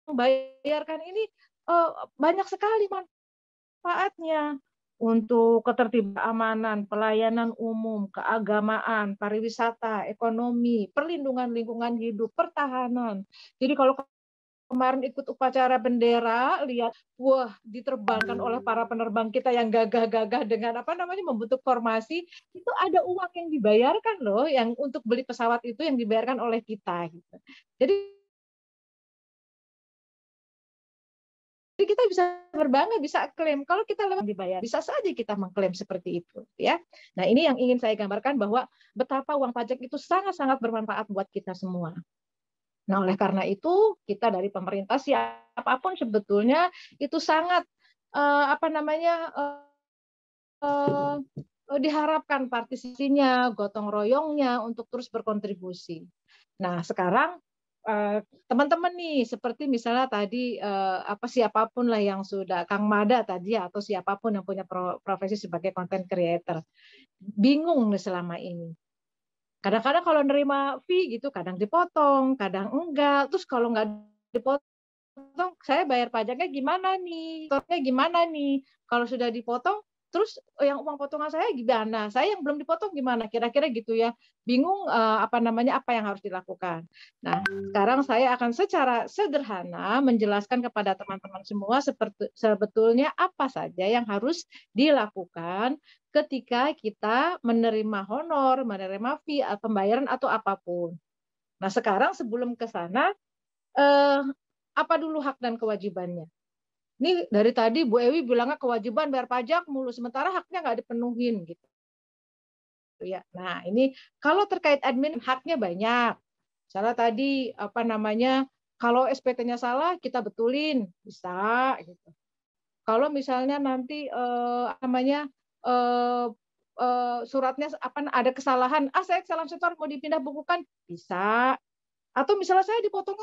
membayarkan ini banyak sekali manfaatnya untuk ketertiban keamanan, pelayanan umum, keagamaan, pariwisata, ekonomi, perlindungan lingkungan hidup, pertahanan. Jadi kalau kemarin ikut upacara bendera, lihat, wah, diterbangkan oleh para penerbang kita yang gagah-gagah dengan membentuk formasi, itu ada uang yang dibayarkan loh, yang untuk beli pesawat itu yang dibayarkan oleh kita. Gitu. Jadi kita bisa berbangga, bisa klaim. Kalau kita lewat dibayar, bisa saja kita mengklaim seperti itu, ya. Nah, ini yang ingin saya gambarkan bahwa betapa uang pajak itu sangat-sangat bermanfaat buat kita semua. Nah, oleh karena itu kita dari pemerintah siapapun sebetulnya itu sangat diharapkan partisipasinya, gotong royongnya untuk terus berkontribusi. Nah, sekarang teman-teman nih seperti misalnya tadi siapapun lah yang sudah Kang Mada tadi atau siapapun yang punya profesi sebagai content creator bingung nih selama ini. Kadang-kadang kalau nerima fee gitu kadang dipotong, kadang enggak. Terus kalau enggak dipotong saya bayar pajaknya gimana nih? Gimana nih? Kalau sudah dipotong terus yang uang potongan saya gimana? Saya yang belum dipotong gimana? Kira-kira gitu ya. Bingung apa yang harus dilakukan. Nah, sekarang saya akan secara sederhana menjelaskan kepada teman-teman semua sebetulnya apa saja yang harus dilakukan ketika kita menerima honor, menerima fee, pembayaran atau apapun. Nah, sekarang sebelum ke sana apa dulu hak dan kewajibannya? Ini dari tadi Bu Ewi bilangnya kewajiban bayar pajak mulu, sementara haknya nggak dipenuhin gitu. Ya, nah ini kalau terkait admin haknya banyak. Misalnya tadi kalau SPT-nya salah kita betulin bisa gitu. Kalau misalnya nanti suratnya ada kesalahan, saya kesalahan setor mau dipindah bukukan, bisa. Atau misalnya saya dipotong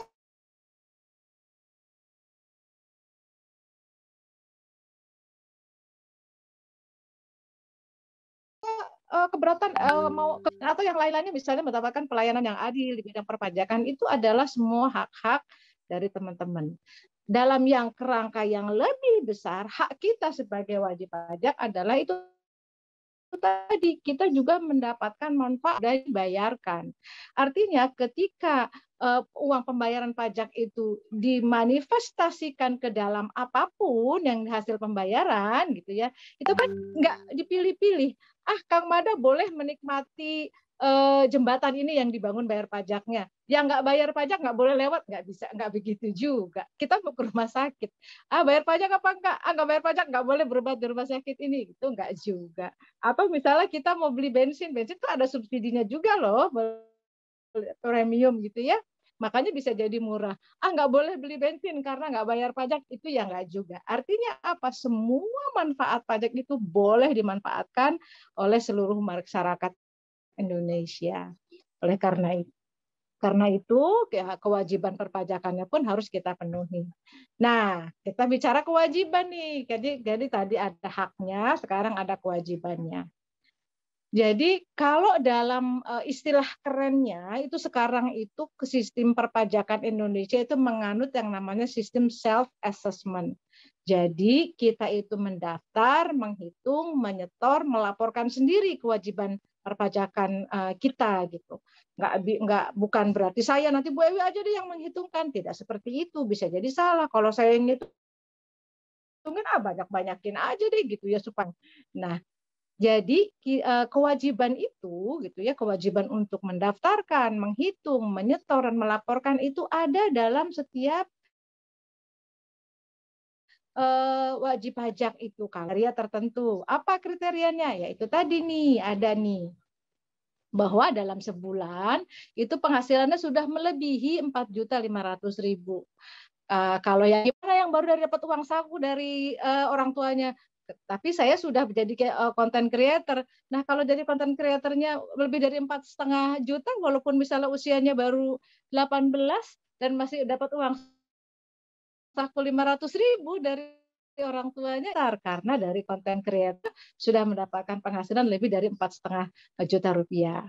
keberatan mau atau yang lain-lainnya, misalnya mendapatkan pelayanan yang adil di bidang perpajakan, itu adalah semua hak-hak dari teman-teman. Dalam yang kerangka yang lebih besar, hak kita sebagai wajib pajak adalah itu tadi, kita juga mendapatkan manfaat dari dibayarkan. Artinya ketika uang pembayaran pajak itu dimanifestasikan ke dalam apapun yang hasil pembayaran gitu ya, itu kan nggak dipilih-pilih. Kang Mada boleh menikmati jembatan ini yang dibangun bayar pajaknya. Yang nggak bayar pajak nggak boleh lewat, nggak bisa, nggak begitu juga. Kita mau ke rumah sakit, bayar pajak apa enggak? Nggak bayar pajak nggak boleh berobat di rumah sakit ini, itu nggak juga. Atau misalnya kita mau beli bensin itu ada subsidinya juga loh, premium gitu ya. Makanya bisa jadi murah. Nggak boleh beli bensin karena nggak bayar pajak, itu ya nggak juga. Artinya apa? Semua manfaat pajak itu boleh dimanfaatkan oleh seluruh masyarakat Indonesia. Oleh karena itu kewajiban perpajakannya pun harus kita penuhi. Nah, kita bicara kewajiban nih. Jadi tadi ada haknya, sekarang ada kewajibannya. Jadi kalau dalam istilah kerennya itu sekarang itu ke sistem perpajakan Indonesia itu menganut yang namanya sistem self assessment. Jadi kita itu mendaftar, menghitung, menyetor, melaporkan sendiri kewajiban perpajakan kita gitu. Bukan berarti saya nanti Bu Ewi aja deh yang menghitungkan, tidak seperti itu, bisa jadi salah. Kalau saya yang ngitungin banyak-banyakin aja deh gitu ya supaya. Nah, jadi kewajiban itu gitu ya, kewajiban untuk mendaftarkan, menghitung, menyetor dan melaporkan itu ada dalam setiap wajib pajak itu kriteria tertentu. Apa kriterianya? Ya itu tadi nih, ada nih bahwa dalam sebulan itu penghasilannya sudah melebihi 4.500.000. Kalau yang baru dapat uang saku dari orang tuanya, tapi saya sudah menjadi content creator. Nah, kalau jadi content creatornya lebih dari 4,5 juta, walaupun misalnya usianya baru 18 dan masih dapat uang saku 500.000 dari orang tuanya, karena dari content creator sudah mendapatkan penghasilan lebih dari 4,5 juta rupiah.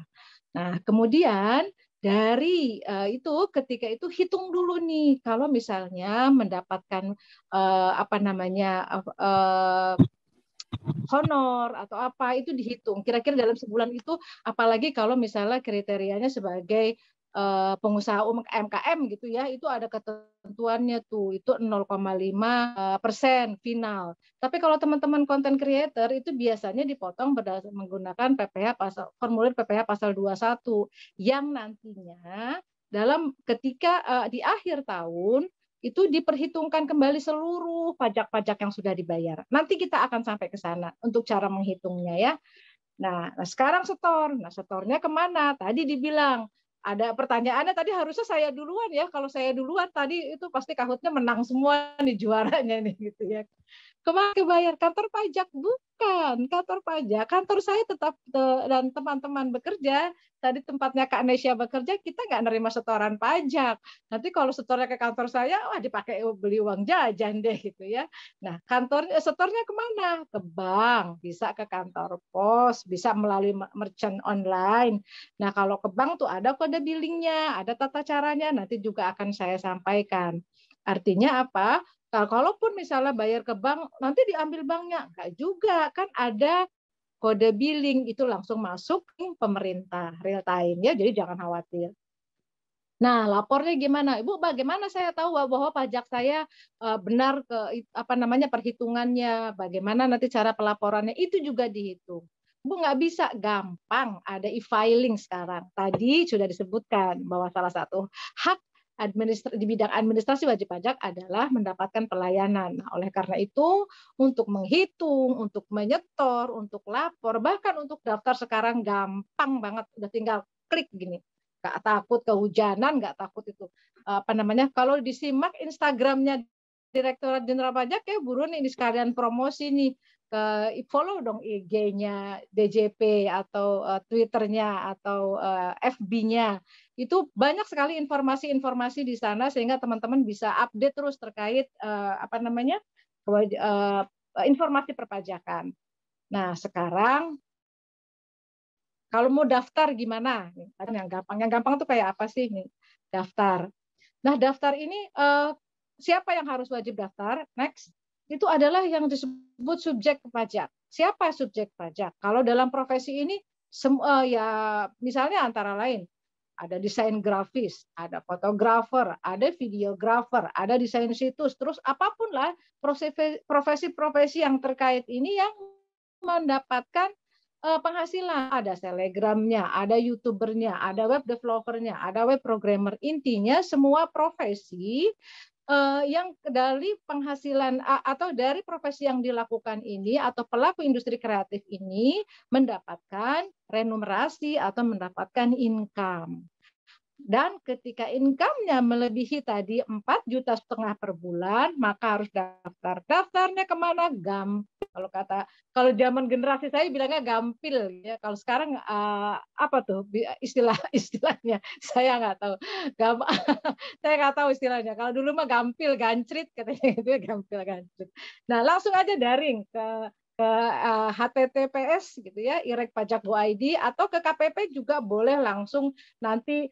Nah, kemudian dari itu ketika itu hitung dulu nih, kalau misalnya mendapatkan honor atau apa, itu dihitung kira-kira dalam sebulan itu, apalagi kalau misalnya kriterianya sebagai pengusaha UMKM gitu ya, itu ada ketentuannya tuh, itu 0,5% final. Tapi kalau teman-teman content creator itu biasanya dipotong menggunakan formulir PPh pasal 21 yang nantinya ketika di akhir tahun itu diperhitungkan kembali seluruh pajak-pajak yang sudah dibayar. Nanti kita akan sampai ke sana untuk cara menghitungnya ya. Nah, sekarang setor. Nah, setornya kemana? Tadi dibilang ada pertanyaannya tadi, harusnya saya duluan ya. Kalau saya duluan tadi itu pasti Kahutnya menang semua nih, juaranya nih gitu ya. Kemana kebayar? Kantor pajak? Bukan kantor pajak. Kantor saya tetap dan teman-teman bekerja. Tadi tempatnya Kak Nesya bekerja, kita nggak nerima setoran pajak. Nanti kalau setornya ke kantor saya, dipakai beli uang jajan deh gitu ya. Nah, setornya kemana? Ke bank, bisa ke kantor pos, bisa melalui merchant online. Nah, kalau ke bank tuh ada kode billingnya, ada tata caranya, nanti juga akan saya sampaikan. Artinya apa? Kalaupun misalnya bayar ke bank, nanti diambil banknya. Enggak juga, kan ada kode billing, itu langsung masuk ke pemerintah, real time ya, jadi jangan khawatir. Nah, lapornya gimana? Ibu, bagaimana saya tahu bahwa pajak saya benar perhitungannya, bagaimana nanti cara pelaporannya, itu juga dihitung. Bu, nggak bisa, gampang, ada e-filing sekarang. Tadi sudah disebutkan bahwa salah satu hak di bidang administrasi wajib pajak adalah mendapatkan pelayanan. Nah, oleh karena itu, untuk menghitung, untuk menyetor, untuk lapor, bahkan untuk daftar sekarang gampang banget, udah tinggal klik gini. Nggak takut kehujanan, nggak takut itu. Kalau disimak Instagramnya Direktorat Jenderal Pajak ya, buruan ini sekalian promosi nih. follow dong IG-nya DJP atau Twitter-nya atau FB-nya. Itu banyak sekali informasi-informasi di sana sehingga teman-teman bisa update terus terkait informasi perpajakan. Nah, sekarang kalau mau daftar gimana? Yang gampang tuh kayak apa sih nih? Daftar. Nah, daftar ini siapa yang harus wajib daftar? Next, itu adalah yang disebut subjek pajak. Siapa subjek pajak? Kalau dalam profesi ini, ya misalnya antara lain, ada desain grafis, ada fotografer, ada videografer, ada desain situs, terus apapun lah profesi-profesi yang terkait ini yang mendapatkan penghasilan. Ada Telegramnya, ada YouTubernya, ada web developernya, ada web programmer. Intinya semua profesi yang dari penghasilan atau dari profesi yang dilakukan ini atau pelaku industri kreatif ini mendapatkan remunerasi atau mendapatkan income. Dan ketika income-nya melebihi tadi 4,5 juta per bulan, maka harus daftar. Daftarnya kemana? Kalau zaman generasi saya bilangnya gampil, ya. Kalau sekarang apa tuh istilahnya? Saya nggak tahu. Saya nggak tahu istilahnya. Kalau dulu mah gampil, gancrit katanya itu ya, gampil, gancrit. Nah, langsung aja daring ke HTTPS gitu ya, irekpajak.go.id atau ke KPP juga boleh langsung nanti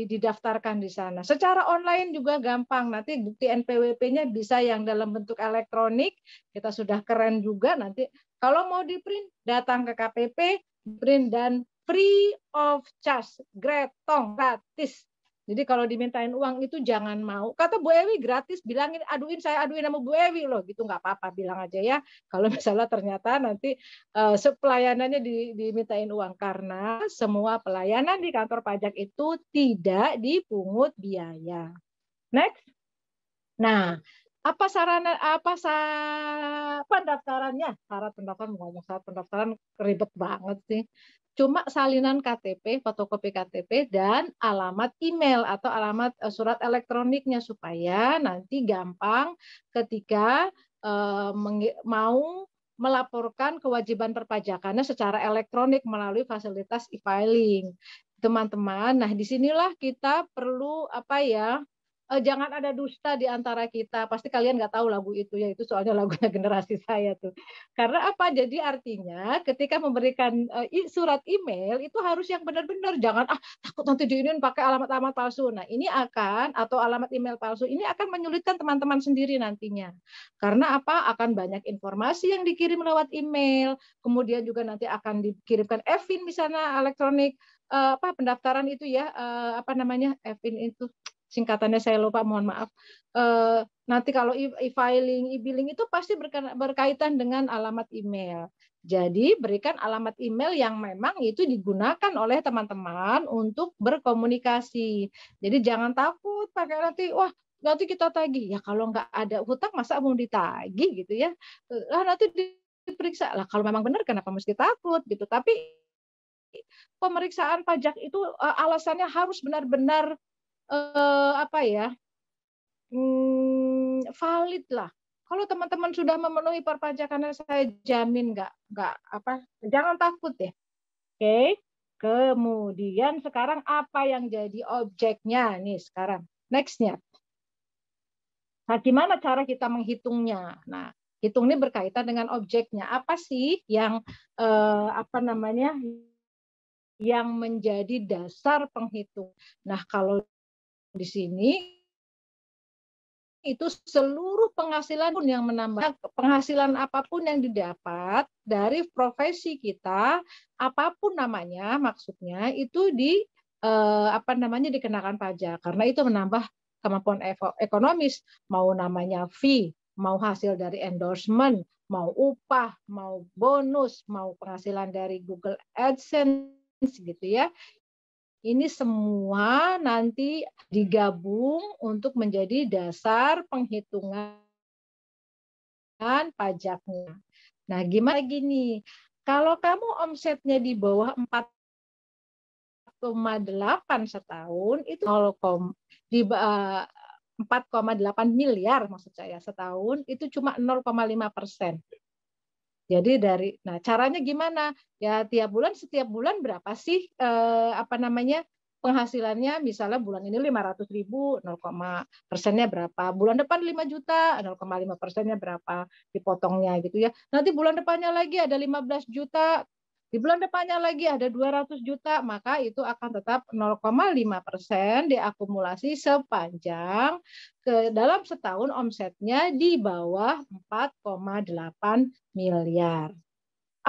didaftarkan di sana. Secara online juga gampang. Nanti bukti NPWP-nya bisa yang dalam bentuk elektronik. Kita sudah keren juga nanti. Kalau mau di print, datang ke KPP, print dan free of charge, gratis. Jadi kalau dimintain uang itu jangan mau. Kata Bu Ewi gratis, bilangin saya aduin sama Bu Ewi loh, gitu nggak apa-apa, bilang aja ya. Kalau misalnya ternyata nanti pelayanannya dimintain uang, karena semua pelayanan di kantor pajak itu tidak dipungut biaya. Next. Nah, pendaftarannya? Syarat pendaftaran ribet banget sih. Cuma salinan KTP, fotokopi KTP, dan alamat email atau alamat surat elektroniknya supaya nanti gampang ketika mau melaporkan kewajiban perpajakannya secara elektronik melalui fasilitas e-filing. Teman-teman, nah disinilah kita perlu jangan ada dusta di antara kita. Pasti kalian nggak tahu lagu itu ya, itu soalnya lagunya generasi saya tuh. Karena apa? Jadi artinya ketika memberikan surat email itu harus yang benar-benar, jangan takut nanti diinin pakai alamat-alamat palsu. Nah, ini atau alamat email palsu ini akan menyulitkan teman-teman sendiri nantinya. Karena apa? Akan banyak informasi yang dikirim lewat email, kemudian juga nanti akan dikirimkan EVIN misalnya elektronik pendaftaran itu ya, EVIN itu singkatannya saya lupa, mohon maaf. Nanti kalau e-filing, e-billing itu pasti berkaitan dengan alamat email. Jadi berikan alamat email yang memang itu digunakan oleh teman-teman untuk berkomunikasi. Jadi jangan takut pakai nanti kita tagih. Ya kalau nggak ada hutang masa mau ditagih gitu ya. Nanti diperiksa. Lah kalau memang benar kenapa mesti takut gitu. Tapi pemeriksaan pajak itu alasannya harus benar-benar valid lah. Kalau teman-teman sudah memenuhi perpajakannya, saya jamin jangan takut ya. Oke. Kemudian sekarang apa yang jadi objeknya nih sekarang? Next-nya. Nah, gimana cara kita menghitungnya? Nah, hitung ini berkaitan dengan objeknya. Apa sih yang yang menjadi dasar penghitung? Nah, kalau di sini itu seluruh penghasilan pun yang menambah, penghasilan apapun yang didapat dari profesi kita, apapun namanya, maksudnya itu dikenakan pajak, karena itu menambah kemampuan ekonomis, mau namanya fee, mau hasil dari endorsement, mau upah, mau bonus, mau penghasilan dari Google AdSense gitu ya. Ini semua nanti digabung untuk menjadi dasar penghitungan pajaknya. Nah, gimana gini? Kalau kamu omsetnya di bawah 4,8 setahun, itu 4,8 miliar maksud saya setahun, itu cuma 0,5%. Jadi nah caranya gimana? Ya setiap bulan berapa sih penghasilannya? Misalnya bulan ini 500.000, 0,persennya berapa? Bulan depan 5 juta, 0,5%-nya berapa? Dipotongnya gitu ya. Nanti bulan depannya lagi ada 15 juta, di bulan depannya lagi ada 200 juta, maka itu akan tetap 0,5% diakumulasi sepanjang dalam setahun omsetnya di bawah 4,8 miliar.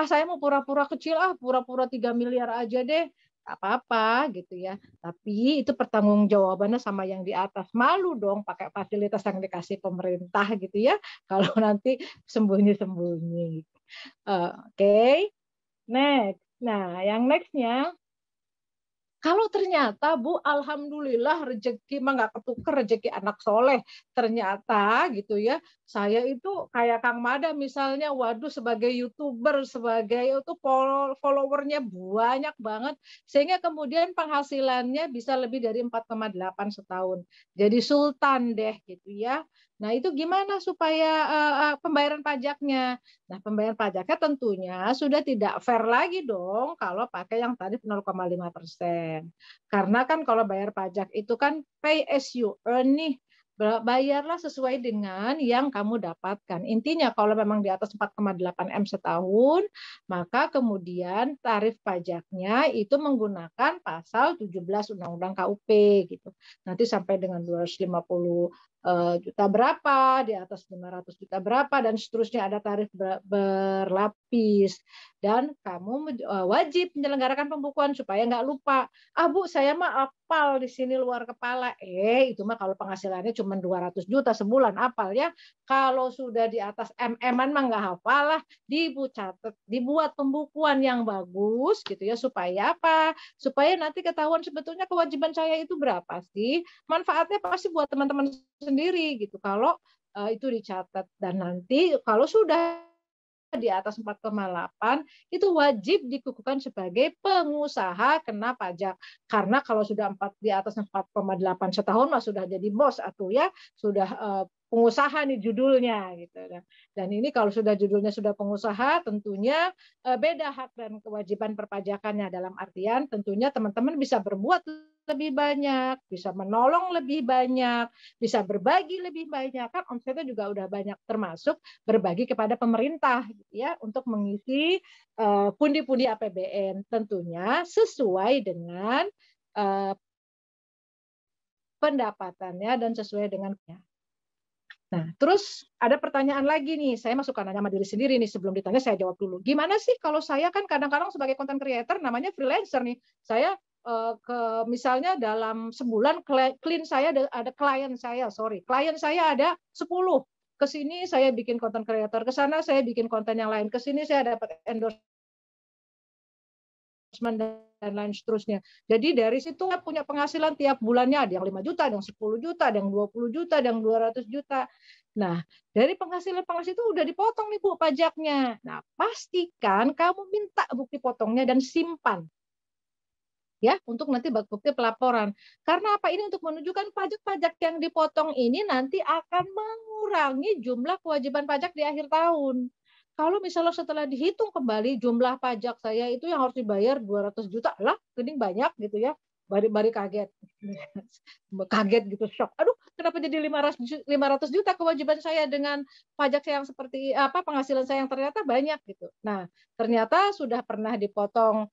Saya mau pura-pura kecil, pura-pura 3 miliar aja deh. Gak apa-apa gitu ya. Tapi itu pertanggungjawabannya sama yang di atas. Malu dong pakai fasilitas yang dikasih pemerintah gitu ya. Kalau nanti sembunyi-sembunyi. Oke. Next. Nah, yang nextnya, kalau ternyata Bu, alhamdulillah rezeki mah nggak ketuker, rezeki anak soleh. Ternyata gitu ya, saya itu kayak Kang Mada misalnya, waduh sebagai YouTuber, sebagai itu followernya banyak banget, sehingga kemudian penghasilannya bisa lebih dari 4,8 setahun. Jadi sultan deh gitu ya. Nah itu gimana supaya pembayaran pajaknya? Nah, pembayaran pajaknya tentunya sudah tidak fair lagi dong kalau pakai yang tarif 0,5%. Karena kan kalau bayar pajak itu kan pay as you earn nih. Bayarlah sesuai dengan yang kamu dapatkan. Intinya kalau memang di atas 4,8 M setahun, maka kemudian tarif pajaknya itu menggunakan pasal 17 Undang-Undang KUP gitu. Nanti sampai dengan 250 juta berapa, di atas 500 juta berapa, dan seterusnya ada tarif berlapis. Dan kamu wajib menyelenggarakan pembukuan supaya nggak lupa. Bu, saya mah apal di sini luar kepala. Itu mah kalau penghasilannya cuma 200 juta sebulan apal ya. Kalau sudah di atas MM-an mah nggak hafal lah. Dibuat pembukuan yang bagus gitu ya, supaya apa? Supaya nanti ketahuan sebetulnya kewajiban saya itu berapa sih. Manfaatnya pasti buat teman-teman sendiri gitu kalau itu dicatat. Dan nanti kalau sudah di atas 4,8 itu wajib dikukuhkan sebagai pengusaha kena pajak. Karena kalau sudah di atas 4,8 setahun mah sudah jadi bos atau ya sudah pengusaha nih judulnya gitu. Dan ini kalau sudah judulnya sudah pengusaha tentunya beda hak dan kewajiban perpajakannya, dalam artian tentunya teman-teman bisa berbuat lebih banyak, bisa menolong lebih banyak, bisa berbagi lebih banyak, kan omsetnya juga udah banyak, termasuk berbagi kepada pemerintah gitu ya untuk mengisi pundi-pundi APBN, tentunya sesuai dengan pendapatannya dan sesuai dengan. Nah, terus ada pertanyaan lagi nih, saya masuk nanya sama diri sendiri nih, sebelum ditanya saya jawab dulu. Gimana sih kalau saya kan kadang-kadang sebagai content creator namanya freelancer nih, saya misalnya dalam sebulan klien saya ada klien saya ada 10. Ke sini saya bikin content creator, ke sana saya bikin konten yang lain, ke sini saya dapat endorse dan lain seterusnya. Jadi dari situ punya penghasilan tiap bulannya, ada yang 5 juta, ada yang 10 juta, ada yang 20 juta, ada yang 200 juta. Nah, dari penghasilan itu udah dipotong nih Bu pajaknya. Nah, pastikan kamu minta bukti potongnya dan simpan. Ya, untuk nanti bukti pelaporan. Karena apa? Ini untuk menunjukkan pajak-pajak yang dipotong ini nanti akan mengurangi jumlah kewajiban pajak di akhir tahun. Kalau misalnya setelah dihitung kembali jumlah pajak saya itu yang harus dibayar 200 juta, lah gening banyak gitu ya. Bari kaget. Kaget gitu, shock. Aduh, kenapa jadi 500 juta kewajiban saya dengan pajak saya yang seperti apa, penghasilan saya yang ternyata banyak gitu. Nah, ternyata sudah pernah dipotong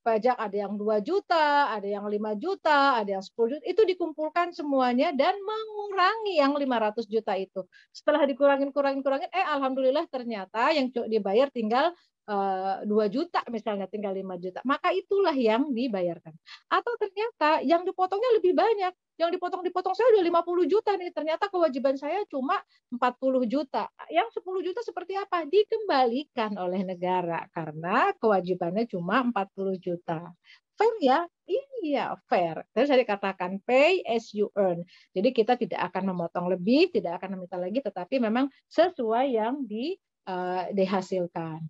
pajak, ada yang 2 juta, ada yang 5 juta, ada yang 10 juta, itu dikumpulkan semuanya dan mengurangi yang 500 juta itu. Setelah dikurangin, alhamdulillah ternyata yang dibayar tinggal 2 juta misalnya, tinggal 5 juta. Maka itulah yang dibayarkan. Atau ternyata yang dipotongnya lebih banyak. Yang dipotong saya udah 50 juta nih, ternyata kewajiban saya cuma 40 juta. Yang 10 juta seperti apa? Dikembalikan oleh negara karena kewajibannya cuma 40 juta. Fair ya? Iya, fair. Terus saya dikatakan pay as you earn. Jadi kita tidak akan memotong lebih, tidak akan meminta lagi, tetapi memang sesuai yang dihasilkan.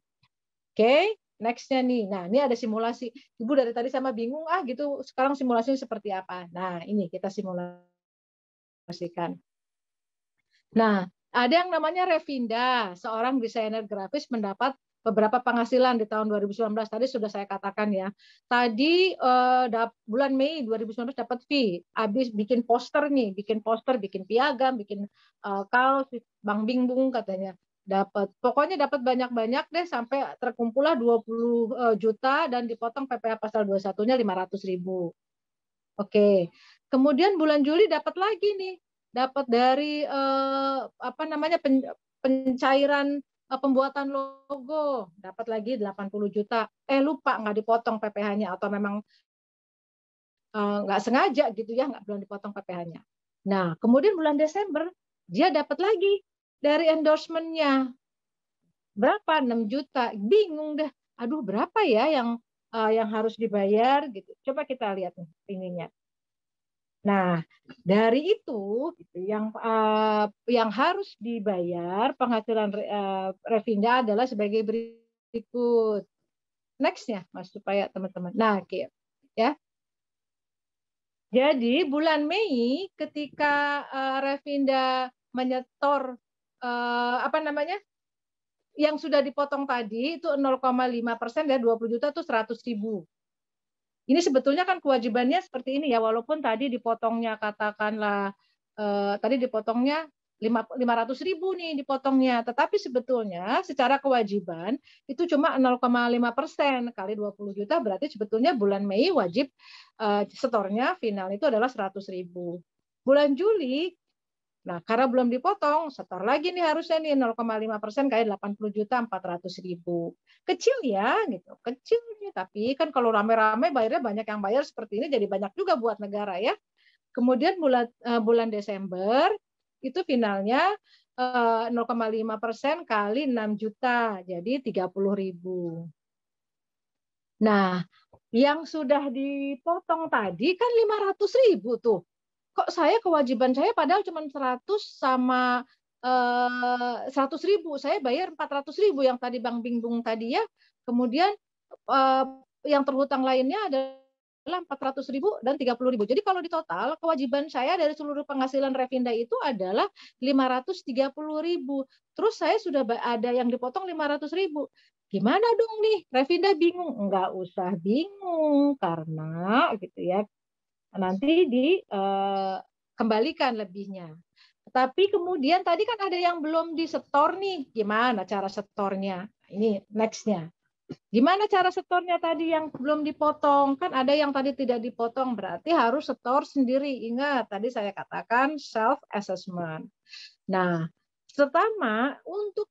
Oke, next-nya nih. Nah, ini ada simulasi. Ibu dari tadi sama bingung gitu. Sekarang simulasinya seperti apa? Nah, ini kita simulasikan. Nah, Ada yang namanya Revinda, seorang desainer grafis mendapat beberapa penghasilan di tahun 2019. Tadi sudah saya katakan ya. Tadi bulan Mei 2019 dapat fee. Habis bikin poster nih, bikin piagam, bikin kaos, Bang Bingbung katanya. Pokoknya dapat banyak-banyak deh sampai terkumpullah 20 juta dan dipotong PPh pasal 21-nya 500.000. Oke. Kemudian bulan Juli dapat lagi nih. Dapat dari pencairan pembuatan logo, dapat lagi 80 juta. Lupa nggak dipotong PPh-nya atau memang nggak sengaja gitu ya, belum dipotong PPh-nya. Nah, kemudian bulan Desember dia dapat lagi dari endorsement-nya. Berapa? 6 juta. Bingung deh. Aduh, berapa ya yang harus dibayar gitu. Coba kita lihat nih ininya. Nah, dari itu gitu, yang harus dibayar penghasilan Revinda adalah sebagai berikut. Next-nya, Mas, supaya teman-teman. Nah, oke. Ya. Jadi bulan Mei ketika Revinda menyetor yang sudah dipotong tadi itu 0,5% ya, 20 juta itu 100.000. Ini sebetulnya kan kewajibannya seperti ini ya, walaupun tadi dipotongnya katakanlah tadi dipotongnya 500.000 nih dipotongnya, tetapi sebetulnya secara kewajiban itu cuma 0,5% kali 20 juta, berarti sebetulnya bulan Mei wajib setornya final itu adalah 100.000. Bulan Juli, nah karena belum dipotong, setor lagi nih harusnya nih 0,5% kali 80 juta 400.000. Kecil ya gitu, kecil nih, tapi kan kalau rame-rame bayarnya banyak yang bayar seperti ini jadi banyak juga buat negara ya. Kemudian bulan Desember itu finalnya 0,5% kali 6 juta, jadi 30.000. Nah, yang sudah dipotong tadi kan 500.000 tuh. Kok saya kewajiban saya padahal cuma 100 sama 100.000, saya bayar 400.000 yang tadi Bang Bingbung tadi ya. Kemudian yang terhutang lainnya adalah 400.000 dan 30.000. Jadi kalau di total kewajiban saya dari seluruh penghasilan Revinda itu adalah 530.000. Terus saya sudah ada yang dipotong 500.000. Gimana dong nih? Revinda bingung. Enggak usah bingung karena gitu ya. Nanti dikembalikan lebihnya. Tapi kemudian tadi kan ada yang belum disetor nih. Gimana cara setornya? Ini next-nya. Gimana cara setornya tadi yang belum dipotong? Kan ada yang tadi tidak dipotong, berarti harus setor sendiri. Ingat, tadi saya katakan self-assessment. Nah, pertama, untuk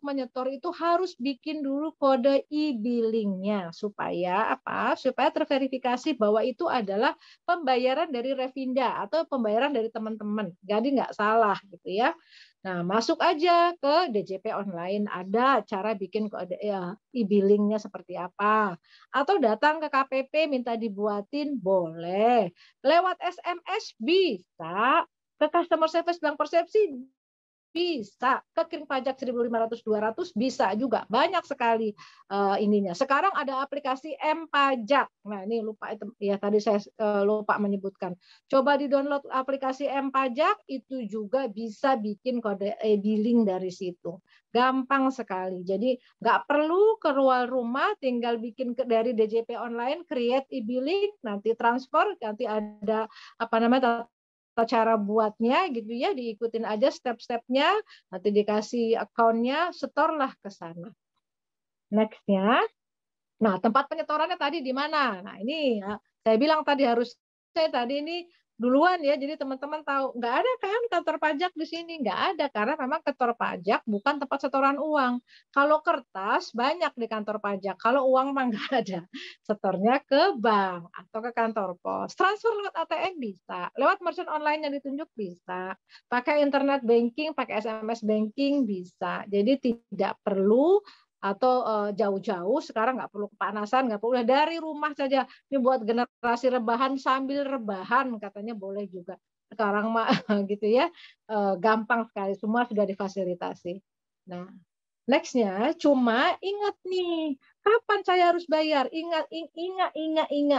menyetor itu harus bikin dulu kode e-billing-nya supaya apa? Supaya terverifikasi bahwa itu adalah pembayaran dari Revinda atau pembayaran dari teman-teman. Jadi nggak salah gitu ya. Nah, masuk aja ke DJP online, ada cara bikin kode e-billing-nya seperti apa. Atau datang ke KPP minta dibuatin, boleh. Lewat SMS bisa. Ke customer service Bank Persepsi bisa, ke kirim pajak 1.500-200 bisa juga, banyak sekali ininya. Sekarang ada aplikasi M-Pajak. Nah ini lupa ya tadi saya lupa menyebutkan. Coba di-download aplikasi M-Pajak, itu juga bisa bikin kode e-billing dari situ. Gampang sekali. Jadi nggak perlu keluar rumah, tinggal bikin dari DJP online, create e-billing, nanti transfer, nanti ada cara buatnya gitu ya, diikutin aja step-stepnya, nanti dikasih account-nya, setorlah ke sana. Next-nya, nah tempat penyetorannya tadi di mana? Nah ini ya, saya bilang tadi ini duluan ya, jadi teman-teman tahu nggak ada kan kantor pajak di sini, nggak ada karena memang kantor pajak bukan tempat setoran uang. Kalau kertas banyak di kantor pajak, kalau uang mah nggak ada. Setornya ke bank atau ke kantor pos, transfer lewat ATM bisa, lewat merchant online yang ditunjuk bisa, pakai internet banking, pakai SMS banking bisa. Jadi tidak perlu atau jauh-jauh sekarang nggak perlu kepanasan, nggak perlu dari rumah saja. Ini buat generasi rebahan sambil rebahan katanya boleh juga. Sekarang mah gitu ya, gampang sekali, semua sudah difasilitasi. Nah, next-nya cuma ingat nih Kapan saya harus bayar? Ingat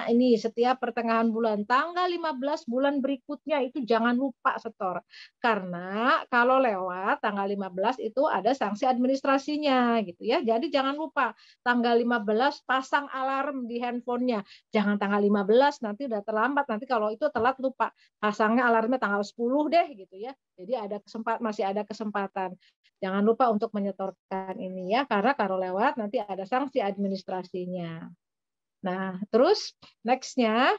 ini setiap pertengahan bulan, tanggal 15 bulan berikutnya itu jangan lupa setor. Karena kalau lewat tanggal 15 itu ada sanksi administrasinya gitu ya. Jadi jangan lupa tanggal 15 pasang alarm di handphonenya. Jangan tanggal 15 nanti udah terlambat, nanti kalau itu telat lupa. Pasangnya alarmnya tanggal 10 deh gitu ya. Jadi masih ada kesempatan. Jangan lupa untuk menyetorkan ini ya, karena kalau lewat nanti ada sanksi administrasinya. Nah, terus next-nya.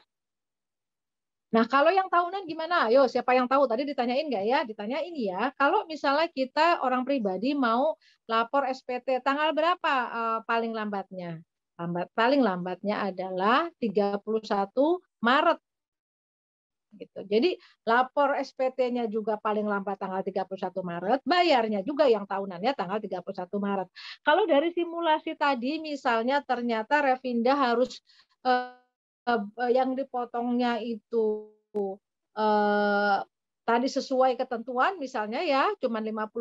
Nah, kalau yang tahunan gimana? Ayo, siapa yang tahu? Tadi ditanyain nggak ya? Ditanyain ya. Kalau misalnya kita orang pribadi mau lapor SPT, tanggal berapa paling lambatnya? Paling lambatnya adalah 31 Maret. Gitu. Jadi lapor SPT-nya juga paling lambat tanggal 31 Maret, bayarnya juga yang tahunannya tanggal 31 Maret. Kalau dari simulasi tadi misalnya ternyata Revinda harus yang dipotongnya itu tadi sesuai ketentuan misalnya ya cuma 50.000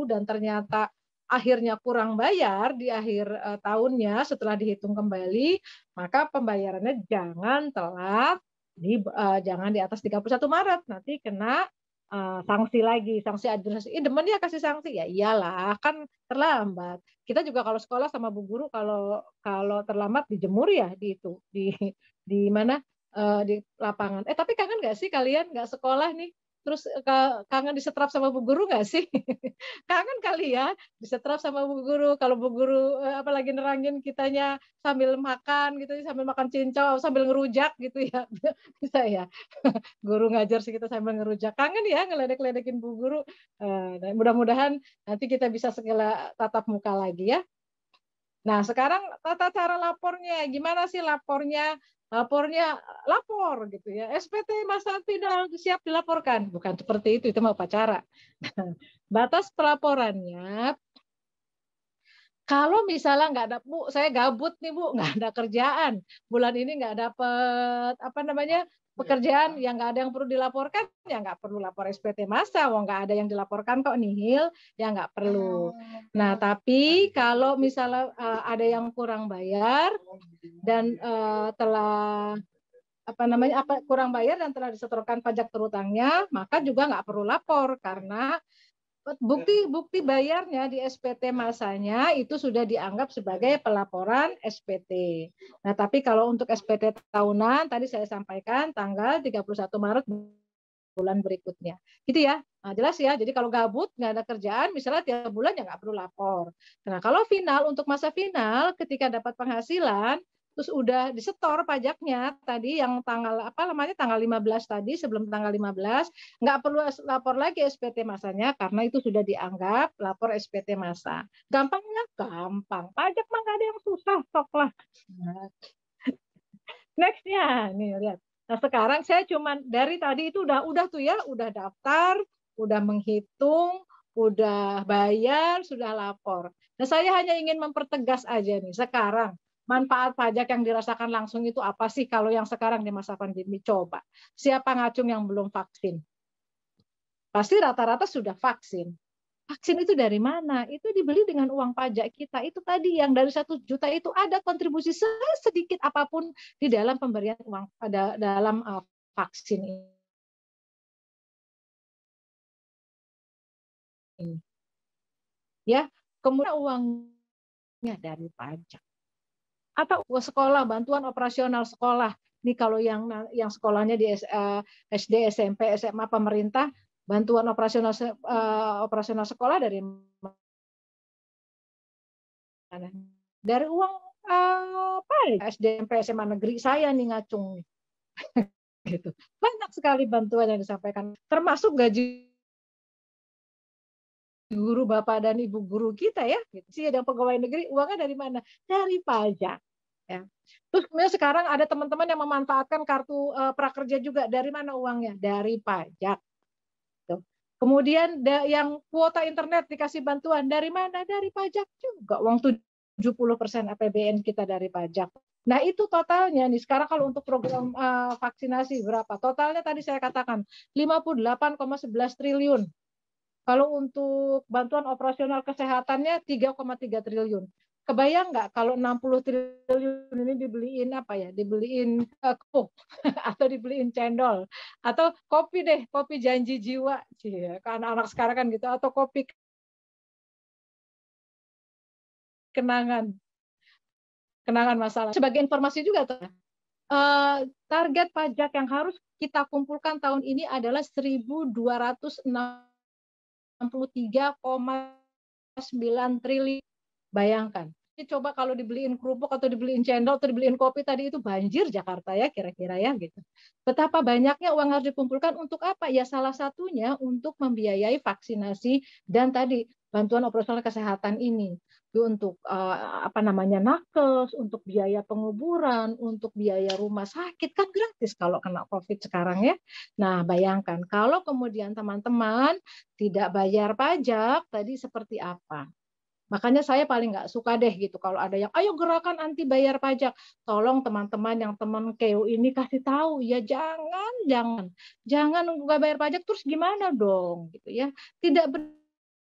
dan ternyata akhirnya kurang bayar di akhir tahunnya setelah dihitung kembali, maka pembayarannya jangan telat. Jangan di atas 31 Maret, nanti kena sanksi lagi, sanksi administrasi. Demen ya kasih sanksi, ya iyalah, kan terlambat. Kita juga kalau sekolah sama Bu Guru kalau terlambat dijemur ya di mana di lapangan. Tapi kangen nggak sih kalian nggak sekolah nih? Terus kangen disetrap sama Bu Guru nggak sih? Kangen kali ya disetrap sama Bu Guru. Kalau Bu Guru apalagi nerangin kitanya sambil makan gitu, sambil makan cincau, sambil ngerujak gitu ya. Bisa ya. Guru ngajar sih kita sambil ngerujak. Kangen ya ngeledek-ledekin Bu Guru. Mudah-mudahan nanti kita bisa segala tatap muka lagi ya. Nah, sekarang tata cara lapornya. Gimana sih lapornya? Lapor gitu ya. SPT masa tidak siap dilaporkan. Bukan seperti itu mau upacara. Batas pelaporannya, kalau misalnya nggak ada, Bu, saya gabut nih Bu, nggak ada kerjaan. Bulan ini nggak dapat pekerjaan yang nggak ada yang perlu dilaporkan, ya nggak perlu lapor SPT masa, wong nggak ada yang dilaporkan kok nihil, ya nggak perlu. Nah, tapi kalau misalnya ada yang kurang bayar dan telah kurang bayar dan telah disetorkan pajak terutangnya, maka juga nggak perlu lapor karena bukti bayarnya di SPT masanya itu sudah dianggap sebagai pelaporan SPT. Nah, tapi kalau untuk SPT tahunan tadi saya sampaikan tanggal 31 Maret bulan berikutnya. Gitu ya. Nah, jelas ya. Jadi kalau gabut, nggak ada kerjaan, misalnya tiap bulan ya nggak perlu lapor. Nah, kalau final, untuk masa final, ketika dapat penghasilan, terus udah disetor pajaknya tadi yang tanggal tanggal 15 tadi, sebelum tanggal 15 nggak perlu lapor lagi SPT masanya karena itu sudah dianggap lapor SPT masa. Gampangnya gampang, pajak mah nggak ada yang susah, sok lah. Next-nya nih lihat. Nah, sekarang saya cuman dari tadi itu udah tuh ya, udah daftar, udah menghitung, udah bayar, sudah lapor. Nah, saya hanya ingin mempertegas aja nih sekarang. Manfaat pajak yang dirasakan langsung itu apa sih kalau yang sekarang di masa pandemi? Coba. Siapa ngacung yang belum vaksin? Pasti rata-rata sudah vaksin. Vaksin itu dari mana? Itu dibeli dengan uang pajak kita. Itu tadi yang dari 1 juta itu ada kontribusi sedikit apapun di dalam pemberian uang dalam vaksin ini. Ya, kemudian uangnya dari pajak. Atau sekolah, bantuan operasional sekolah. Ini kalau yang sekolahnya di SD, SMP, SMA pemerintah, bantuan operasional sekolah dari mana? Dari uang SD, SMP, SMA negeri saya nih ngacung. Gitu. Banyak sekali bantuan yang disampaikan, termasuk gaji guru bapak dan ibu guru kita ya. Gitu. Sih ada pegawai negeri, uangnya dari mana? Dari pajak. Ya. Terus kemudian sekarang ada teman-teman yang memanfaatkan kartu prakerja juga. Dari mana uangnya? Dari pajak. Tuh. Kemudian yang kuota internet dikasih bantuan dari mana? Dari pajak juga. Uang 70% APBN kita dari pajak. Nah, itu totalnya nih. Sekarang kalau untuk program vaksinasi berapa? Totalnya tadi saya katakan 58,11 triliun. Kalau untuk bantuan operasional kesehatannya 3,3 triliun. Kebayang nggak kalau 60 triliun ini dibeliin apa ya? Dibeliin Coke atau dibeliin cendol atau kopi deh, kopi janji jiwa, cie, ke anak-anak sekarang kan gitu, atau kopi kenangan, kenangan masalah. Sebagai informasi juga tuh, target pajak yang harus kita kumpulkan tahun ini adalah 1.263,9 triliun. Bayangkan. Coba kalau dibeliin kerupuk atau dibeliin cendol atau dibeliin kopi tadi, itu banjir Jakarta ya kira-kira ya gitu. Betapa banyaknya uang harus dikumpulkan untuk apa? Ya salah satunya untuk membiayai vaksinasi dan tadi bantuan operasional kesehatan ini. Untuk apa namanya, nakes, untuk biaya penguburan, untuk biaya rumah sakit, kan gratis kalau kena COVID sekarang ya. Nah, bayangkan kalau kemudian teman-teman tidak bayar pajak tadi seperti apa. Makanya saya paling nggak suka deh gitu kalau ada yang ayo gerakan anti bayar pajak. Tolong teman-teman yang teman KU ini kasih tahu ya, jangan nggak bayar pajak terus gimana dong gitu ya. Tidak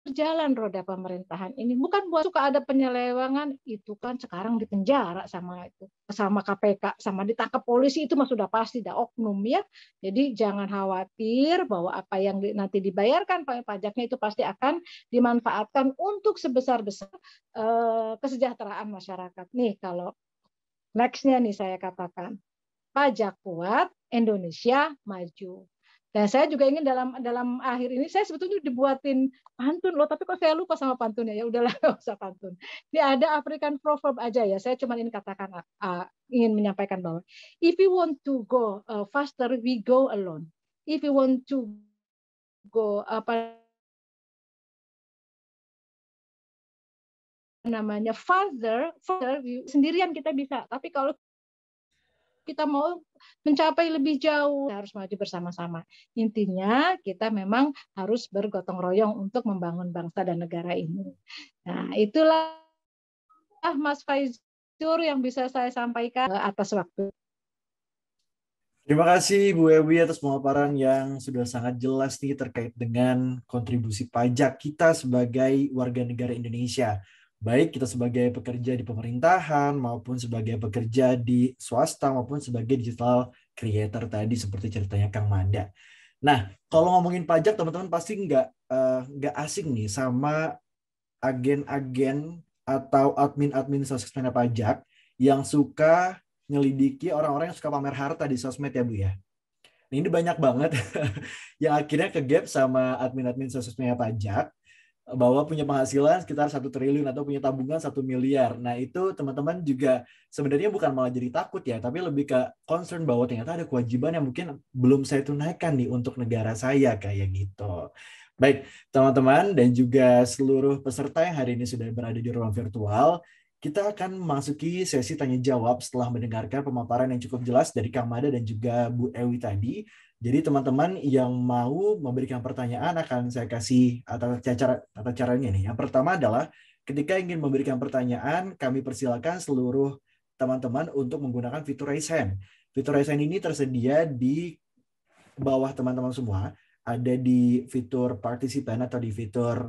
berjalan roda pemerintahan ini. Bukan buat suka ada penyelewengan, itu kan sekarang dipenjara sama KPK, sama ditangkap polisi, itu mah sudah pasti dah oknum ya. Jadi jangan khawatir bahwa apa yang nanti dibayarkan pajaknya itu pasti akan dimanfaatkan untuk sebesar-besar kesejahteraan masyarakat. Nih kalau next-nya nih saya katakan, pajak kuat, Indonesia maju. Dan saya juga ingin dalam akhir ini, saya sebetulnya dibuatin pantun loh, tapi kok saya lupa sama pantunnya, ya udahlah nggak usah pantun. Ini ada African proverb aja ya, saya cuma ini katakan, ingin menyampaikan bahwa if you want to go faster, we go alone. If you want to go farther sendirian kita bisa, tapi kalau kita mau mencapai lebih jauh, kita harus maju bersama-sama. Intinya kita memang harus bergotong royong untuk membangun bangsa dan negara ini. Nah, itulah Mas Faizur yang bisa saya sampaikan atas waktu. Terima kasih Bu Ewi atas pemaparan yang sudah sangat jelas nih terkait dengan kontribusi pajak kita sebagai warga negara Indonesia. Baik kita sebagai pekerja di pemerintahan maupun sebagai pekerja di swasta maupun sebagai digital creator tadi seperti ceritanya Kang Manda. Nah, kalau ngomongin pajak teman-teman pasti nggak asing nih sama agen-agen atau admin-admin sosmed pajak yang suka nyelidiki orang-orang yang suka pamer harta di sosmed ya Bu ya. Nah, ini banyak banget yang akhirnya kegap sama admin-admin sosmed pajak bahwa punya penghasilan sekitar 1 triliun atau punya tabungan 1 miliar. Nah, itu teman-teman juga sebenarnya bukan malah jadi takut ya, tapi lebih ke concern bahwa ternyata ada kewajiban yang mungkin belum saya tunaikan nih untuk negara saya kayak gitu. Baik, teman-teman dan juga seluruh peserta yang hari ini sudah berada di ruang virtual, kita akan memasuki sesi tanya jawab setelah mendengarkan pemaparan yang cukup jelas dari Kang Mada dan juga Bu Ewi tadi. Jadi teman-teman yang mau memberikan pertanyaan akan saya kasih tata caranya nih. Yang pertama adalah ketika ingin memberikan pertanyaan, kami persilakan seluruh teman-teman untuk menggunakan fitur raise hand. Fitur raise hand ini tersedia di bawah teman-teman semua. Ada di fitur partisipan atau di fitur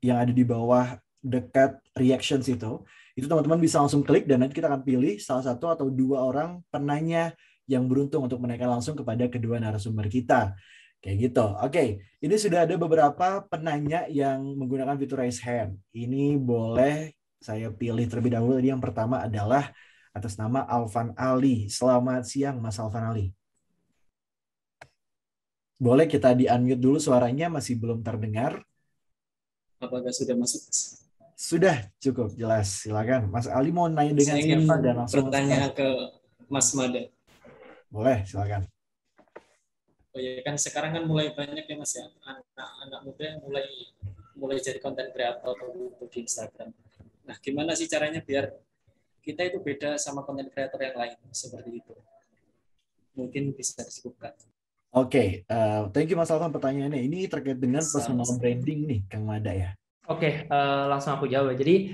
yang ada di bawah dekat reactions itu teman-teman bisa langsung klik dan nanti kita akan pilih salah satu atau dua orang penanya yang beruntung untuk menanyakan langsung kepada kedua narasumber kita. Kayak gitu. Oke, ini sudah ada beberapa penanya yang menggunakan fitur raise hand. Ini boleh saya pilih terlebih dahulu. Yang pertama adalah atas nama Alvan Ali. Selamat siang Mas Alvan Ali. Boleh kita di-unmute dulu suaranya, masih belum terdengar. Apakah sudah masuk? Sudah cukup jelas. Silakan. Mas Ali mau nanya dengan saya ingin siapa dan langsung bertanya ke Mas Mada. Boleh, silakan. Oh ya kan sekarang kan mulai banyak ya Mas ya, anak-anak muda yang mulai jadi konten kreator di Instagram. Nah, gimana sih caranya biar kita itu beda sama konten kreator yang lain seperti itu? Mungkin bisa disebutkan. Oke, thank you Mas Alvan pertanyaannya. Ini terkait dengan personal branding nih, Kang Mada ya. Oke, langsung aku jawab. Jadi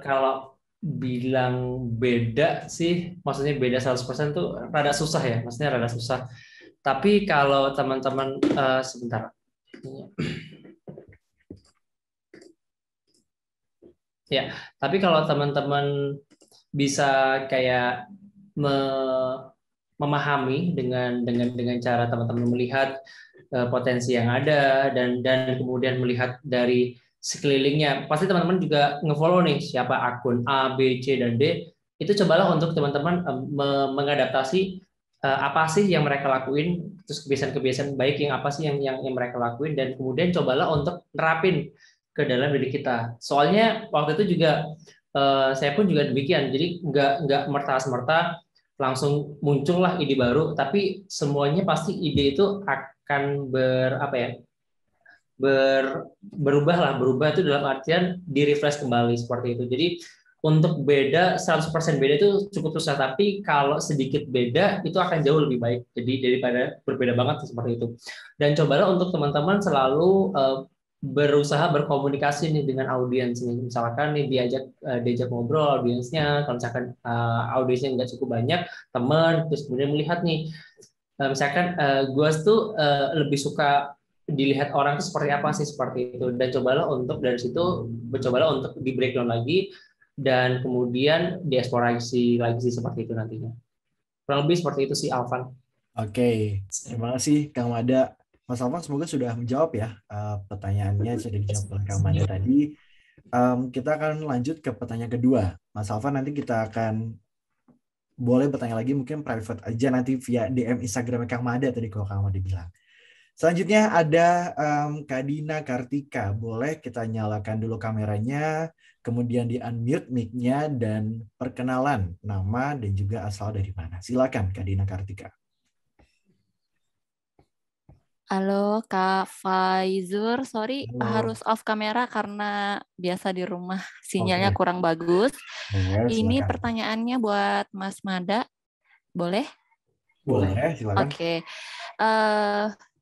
kalau bilang beda sih, maksudnya beda 100% tuh rada susah ya, maksudnya rada susah. Tapi kalau teman-teman sebentar. Ya, tapi kalau teman-teman bisa kayak memahami dengan cara teman-teman melihat potensi yang ada dan kemudian melihat dari sekelilingnya, pasti teman-teman juga ngefollow nih siapa akun A, B, C, dan D. Itu cobalah untuk teman-teman mengadaptasi apa sih yang mereka lakuin, terus kebiasaan-kebiasaan baik yang apa sih yang mereka lakuin, dan kemudian cobalah untuk nerapin ke dalam diri kita. Soalnya waktu itu juga saya pun juga demikian. Jadi nggak merta-merta langsung muncullah ide baru, tapi semuanya pasti ide itu akan berubah itu dalam artian di-refresh kembali seperti itu. Jadi untuk beda 100% beda itu cukup susah, tapi kalau sedikit beda itu akan jauh lebih baik. Jadi daripada berbeda banget seperti itu. Dan cobalah untuk teman-teman selalu berusaha berkomunikasi nih dengan audiens nih. Misalkan nih diajak ngobrol audiensnya, kalau misalkan audiensnya nggak cukup banyak, teman terus kemudian melihat nih misalkan gue tuh lebih suka dilihat orang itu seperti apa sih, seperti itu, dan cobalah untuk dari situ untuk di breakdown lagi dan kemudian dieksplorasi lagi sih seperti itu nantinya. Kurang lebih seperti itu sih, Alvan. Oke, terima kasih Kang Mada. Mas Alvan semoga sudah menjawab ya pertanyaannya sudah dijawab oleh Kang Mada tadi. Kita akan lanjut ke pertanyaan kedua. Mas Alvan nanti kita akan boleh bertanya lagi, mungkin private aja nanti via DM Instagram Kang Mada tadi kalau Kang Mada bilang. Selanjutnya ada Kak Dina Kartika. Boleh kita nyalakan dulu kameranya, kemudian di-unmute mic-nya dan perkenalan nama dan juga asal dari mana. Silakan Kak Dina Kartika. Halo Kak Faizur, sorry Halo. harus off kamera karena biasa di rumah sinyalnya kurang bagus. Ini pertanyaannya buat Mas Mada, boleh? Boleh, silakan. Oke.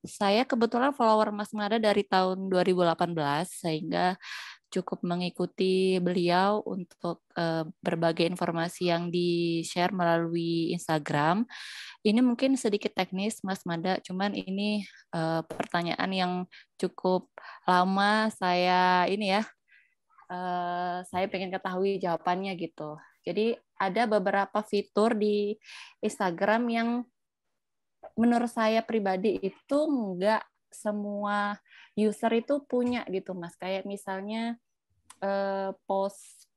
Saya kebetulan follower Mas Mada dari tahun 2018, sehingga cukup mengikuti beliau untuk berbagai informasi yang di-share melalui Instagram. Ini mungkin sedikit teknis, Mas Mada, cuman ini pertanyaan yang cukup lama saya pengen ketahui jawabannya gitu. Jadi ada beberapa fitur di Instagram yang menurut saya pribadi itu nggak semua user itu punya gitu, Mas. Kayak misalnya post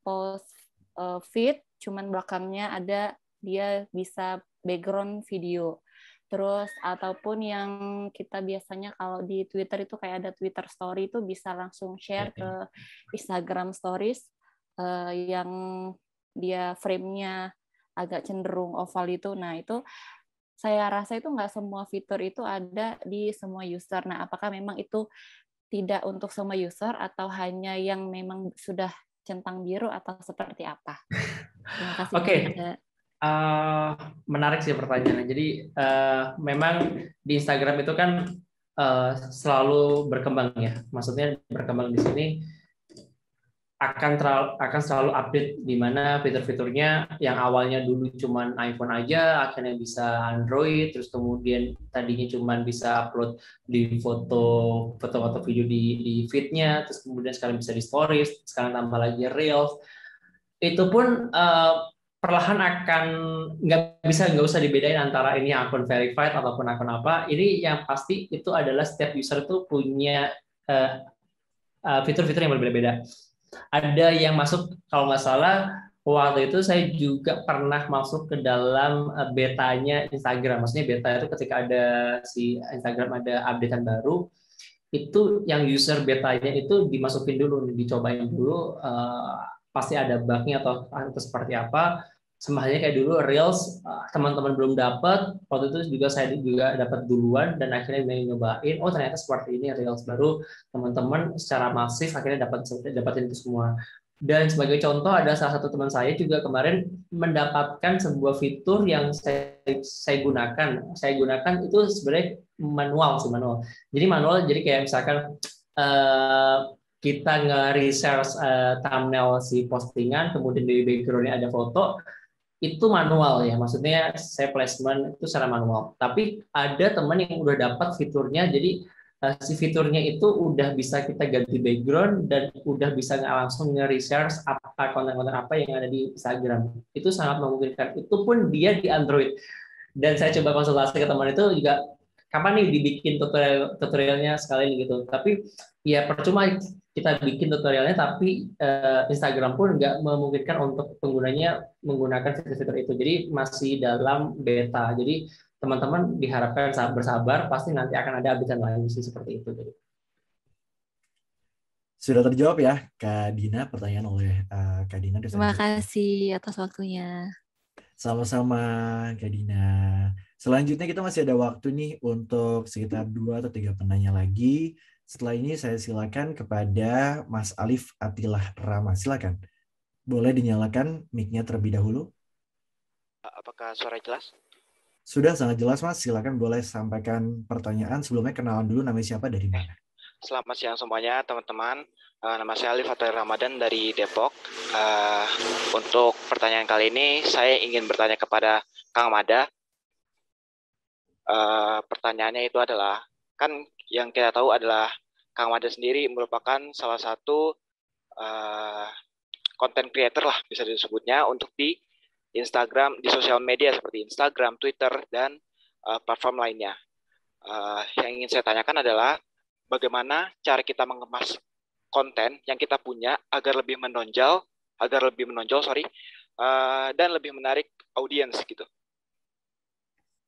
feed, cuman belakangnya ada dia bisa background video. Terus ataupun yang kita biasanya kalau di Twitter itu kayak ada Twitter Story itu bisa langsung share ke Instagram Stories yang dia frame-nya agak cenderung oval itu. Nah, itu saya rasa itu nggak semua fitur itu ada di semua user. Nah, apakah memang itu tidak untuk semua user atau hanya yang memang sudah centang biru atau seperti apa? Terima kasih. Oke. Menarik sih pertanyaannya. Jadi memang di Instagram itu kan selalu berkembang ya. Maksudnya berkembang di sini akan selalu update, di mana fitur-fiturnya yang awalnya dulu cuman iPhone aja akhirnya bisa Android, terus kemudian tadinya cuman bisa upload di foto video di feed-nya, terus kemudian sekarang bisa di stories, sekarang tambah lagi Reels. Itu pun perlahan akan nggak usah dibedain antara ini akun verified ataupun akun apa. Ini yang pasti itu adalah setiap user itu punya fitur-fitur yang berbeda-beda. Ada yang masuk, kalau nggak salah waktu itu saya juga pernah masuk ke dalam betanya Instagram. Maksudnya beta itu ketika ada si Instagram ada updatean baru, itu yang user betanya itu dimasukin dulu, dicobain dulu, pasti ada bug-nya atau seperti apa. Semahanya kayak dulu Reels teman-teman belum dapat, waktu itu saya juga dapat duluan dan akhirnya nyobain, oh ternyata seperti ini Reels baru, teman-teman secara masif akhirnya dapatin itu semua. Dan sebagai contoh ada salah satu teman saya juga kemarin mendapatkan sebuah fitur yang saya gunakan itu sebenarnya manual. Jadi manual, jadi kayak misalkan kita nge-research thumbnail si postingan, kemudian di background-nya ada foto, itu manual ya, maksudnya saya placement itu secara manual. Tapi ada teman yang udah dapat fiturnya, jadi si fiturnya itu udah bisa kita ganti background dan udah bisa langsung nge-research apa konten-konten apa yang ada di Instagram. Itu sangat memungkinkan. Itu pun dia di Android. Dan saya coba konsultasi ke teman itu juga, kapan nih dibikin tutorialnya sekali gitu. Tapi ya percuma kita bikin tutorialnya, tapi Instagram pun nggak memungkinkan untuk penggunanya menggunakan fitur-fitur itu. Jadi masih dalam beta. Jadi teman-teman diharapkan bersabar, pasti nanti akan ada update lain sih seperti itu. Sudah terjawab ya, Kak Dina, pertanyaan oleh Kak Dina. Terima kasih atas waktunya. Sama-sama, Kak Dina. Selanjutnya kita masih ada waktu nih untuk sekitar 2 atau 3 penanya lagi. Setelah ini saya silakan kepada Mas Alif Attilah Rama. Silakan. Boleh dinyalakan mic-nya terlebih dahulu. Apakah suara jelas? Sudah sangat jelas, Mas. Silakan boleh sampaikan pertanyaan. Sebelumnya kenalan dulu namanya siapa, dari mana. Selamat siang semuanya, teman-teman. Nama saya Alif Attilah Ramadan dari Depok. Untuk pertanyaan kali ini, saya ingin bertanya kepada Kang Mada. Pertanyaannya itu adalah, kan yang kita tahu adalah Kang Mada sendiri merupakan salah satu content creator lah, bisa disebutnya, untuk di Instagram, di sosial media seperti Instagram, Twitter, dan platform lainnya. Yang ingin saya tanyakan adalah, bagaimana cara kita mengemas konten yang kita punya agar lebih menonjol, dan lebih menarik audiens gitu.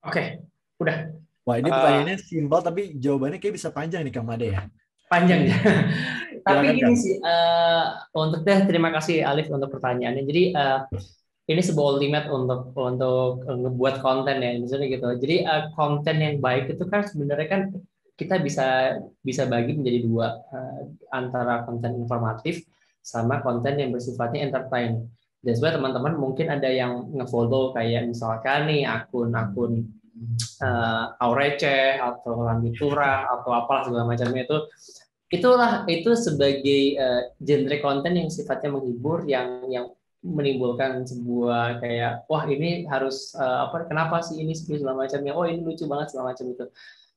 Oke, udah. Wah, ini pertanyaannya simpel, tapi jawabannya kayak bisa panjang nih, Kang Made ya. Panjang ya. Tapi Silakan, gini sih, terima kasih Alif untuk pertanyaannya. Jadi ini sebuah ultimate untuk ngebuat konten ya, misalnya gitu. Jadi konten yang baik itu kan sebenarnya kan kita bisa bagi menjadi dua, antara konten informatif sama konten yang bersifatnya entertain. Dan sebenarnya teman-teman mungkin ada yang ngefollow kayak misalkan nih akun-akun Aurece atau Landitura atau apalah segala macamnya itu sebagai genre konten yang sifatnya menghibur, yang menimbulkan sebuah kayak wah ini harus kenapa sih ini segala macamnya, oh ini lucu banget segala macam itu.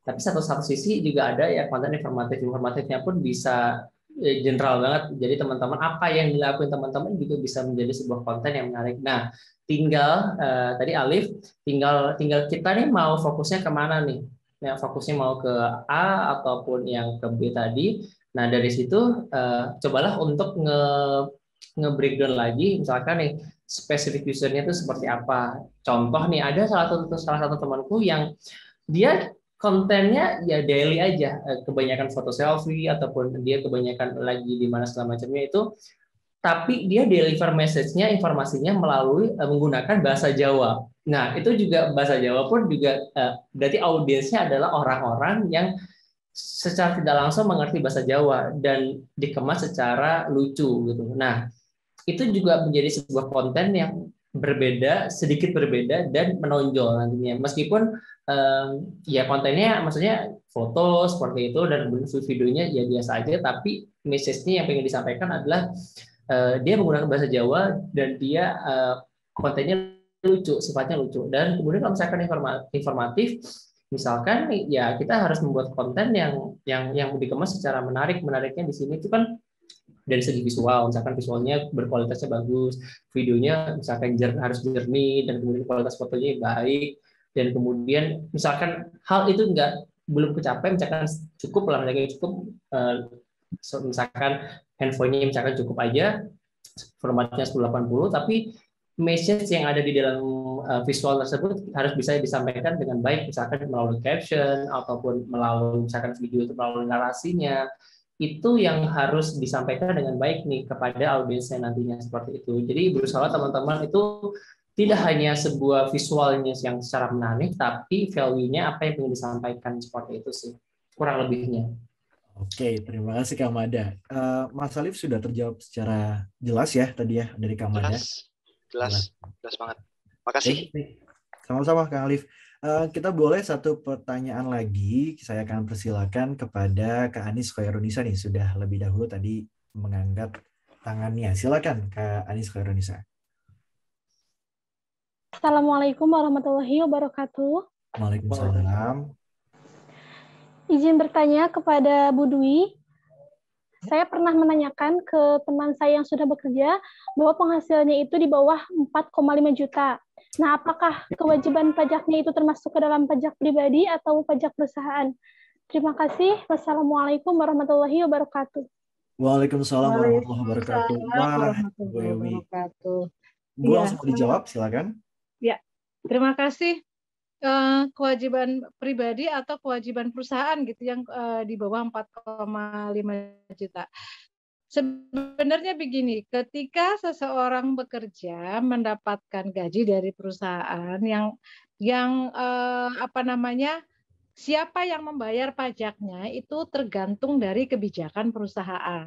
Tapi satu sisi juga ada ya konten informatifnya pun bisa general banget. Jadi teman-teman apa yang dilakukan teman-teman juga bisa menjadi sebuah konten yang menarik. Nah, tinggal tadi Alif, tinggal kita nih mau fokusnya kemana nih? Yang fokusnya mau ke A ataupun yang ke B tadi. Nah, dari situ cobalah untuk nge-breakdown lagi, misalkan nih spesifik usernya itu seperti apa. Contoh nih, ada salah satu temanku yang dia kontennya ya daily aja, kebanyakan foto selfie ataupun dia kebanyakan lagi di mana segala macamnya itu, tapi dia deliver message-nya, informasinya melalui menggunakan bahasa Jawa. Nah, itu juga bahasa Jawa pun juga berarti audiensnya adalah orang-orang yang secara tidak langsung mengerti bahasa Jawa dan dikemas secara lucu gitu. Nah, itu juga menjadi sebuah konten yang berbeda, sedikit berbeda dan menonjol nantinya. Meskipun ya kontennya maksudnya foto seperti itu dan videonya ya biasa aja, tapi message-nya yang pengen disampaikan adalah dia menggunakan bahasa Jawa dan dia kontennya lucu, sifatnya lucu. Dan kemudian kalau misalkan informatif, misalkan ya kita harus membuat konten yang dikemas secara menarik. Menariknya di sini itu kan dari segi visual, misalkan visualnya berkualitasnya bagus, videonya misalkan harus jernih, dan kemudian kualitas fotonya baik, dan kemudian misalkan hal itu belum kecapai, misalkan cukup lah, misalkan handphonenya misalkan cukup aja, formatnya 1080, tapi message yang ada di dalam visual tersebut harus bisa disampaikan dengan baik, misalkan melalui caption ataupun melalui misalkan video itu melalui narasinya. Itu yang harus disampaikan dengan baik nih kepada audiensnya nantinya, seperti itu. Jadi berusaha teman-teman itu tidak hanya sebuah visualnya yang secara menarik, tapi value-nya apa yang ingin disampaikan, seperti itu sih kurang lebihnya. Oke, terima kasih Kang Mada. Mas Alif sudah terjawab secara jelas ya tadi ya dari Kang Mada. Jelas banget. Makasih. Sama-sama Kang Alif. Kita boleh satu pertanyaan lagi. Saya akan persilakan kepada Kak Anis Khairunisa nih, sudah lebih dahulu tadi mengangkat tangannya. Silakan Kak Anis Khairunisa. Assalamualaikum warahmatullahi wabarakatuh. Waalaikumsalam. Izin bertanya kepada Bu Dwi. Saya pernah menanyakan ke teman saya yang sudah bekerja bahwa penghasilannya itu di bawah 4,5 juta. Nah, apakah kewajiban pajaknya itu termasuk ke dalam pajak pribadi atau pajak perusahaan? Terima kasih. Wassalamualaikum warahmatullahi wabarakatuh. Waalaikumsalam warahmatullahi wabarakatuh. Waalaikumsalam Wah, Bu warahmatullahi Ewi. wabarakatuh. Bu Iya, langsung mau dijawab, silakan. ya. Terima kasih. Kewajiban pribadi atau kewajiban perusahaan gitu yang di bawah 4,5 juta. Sebenarnya begini, ketika seseorang bekerja mendapatkan gaji dari perusahaan yang apa namanya, siapa yang membayar pajaknya itu tergantung dari kebijakan perusahaan.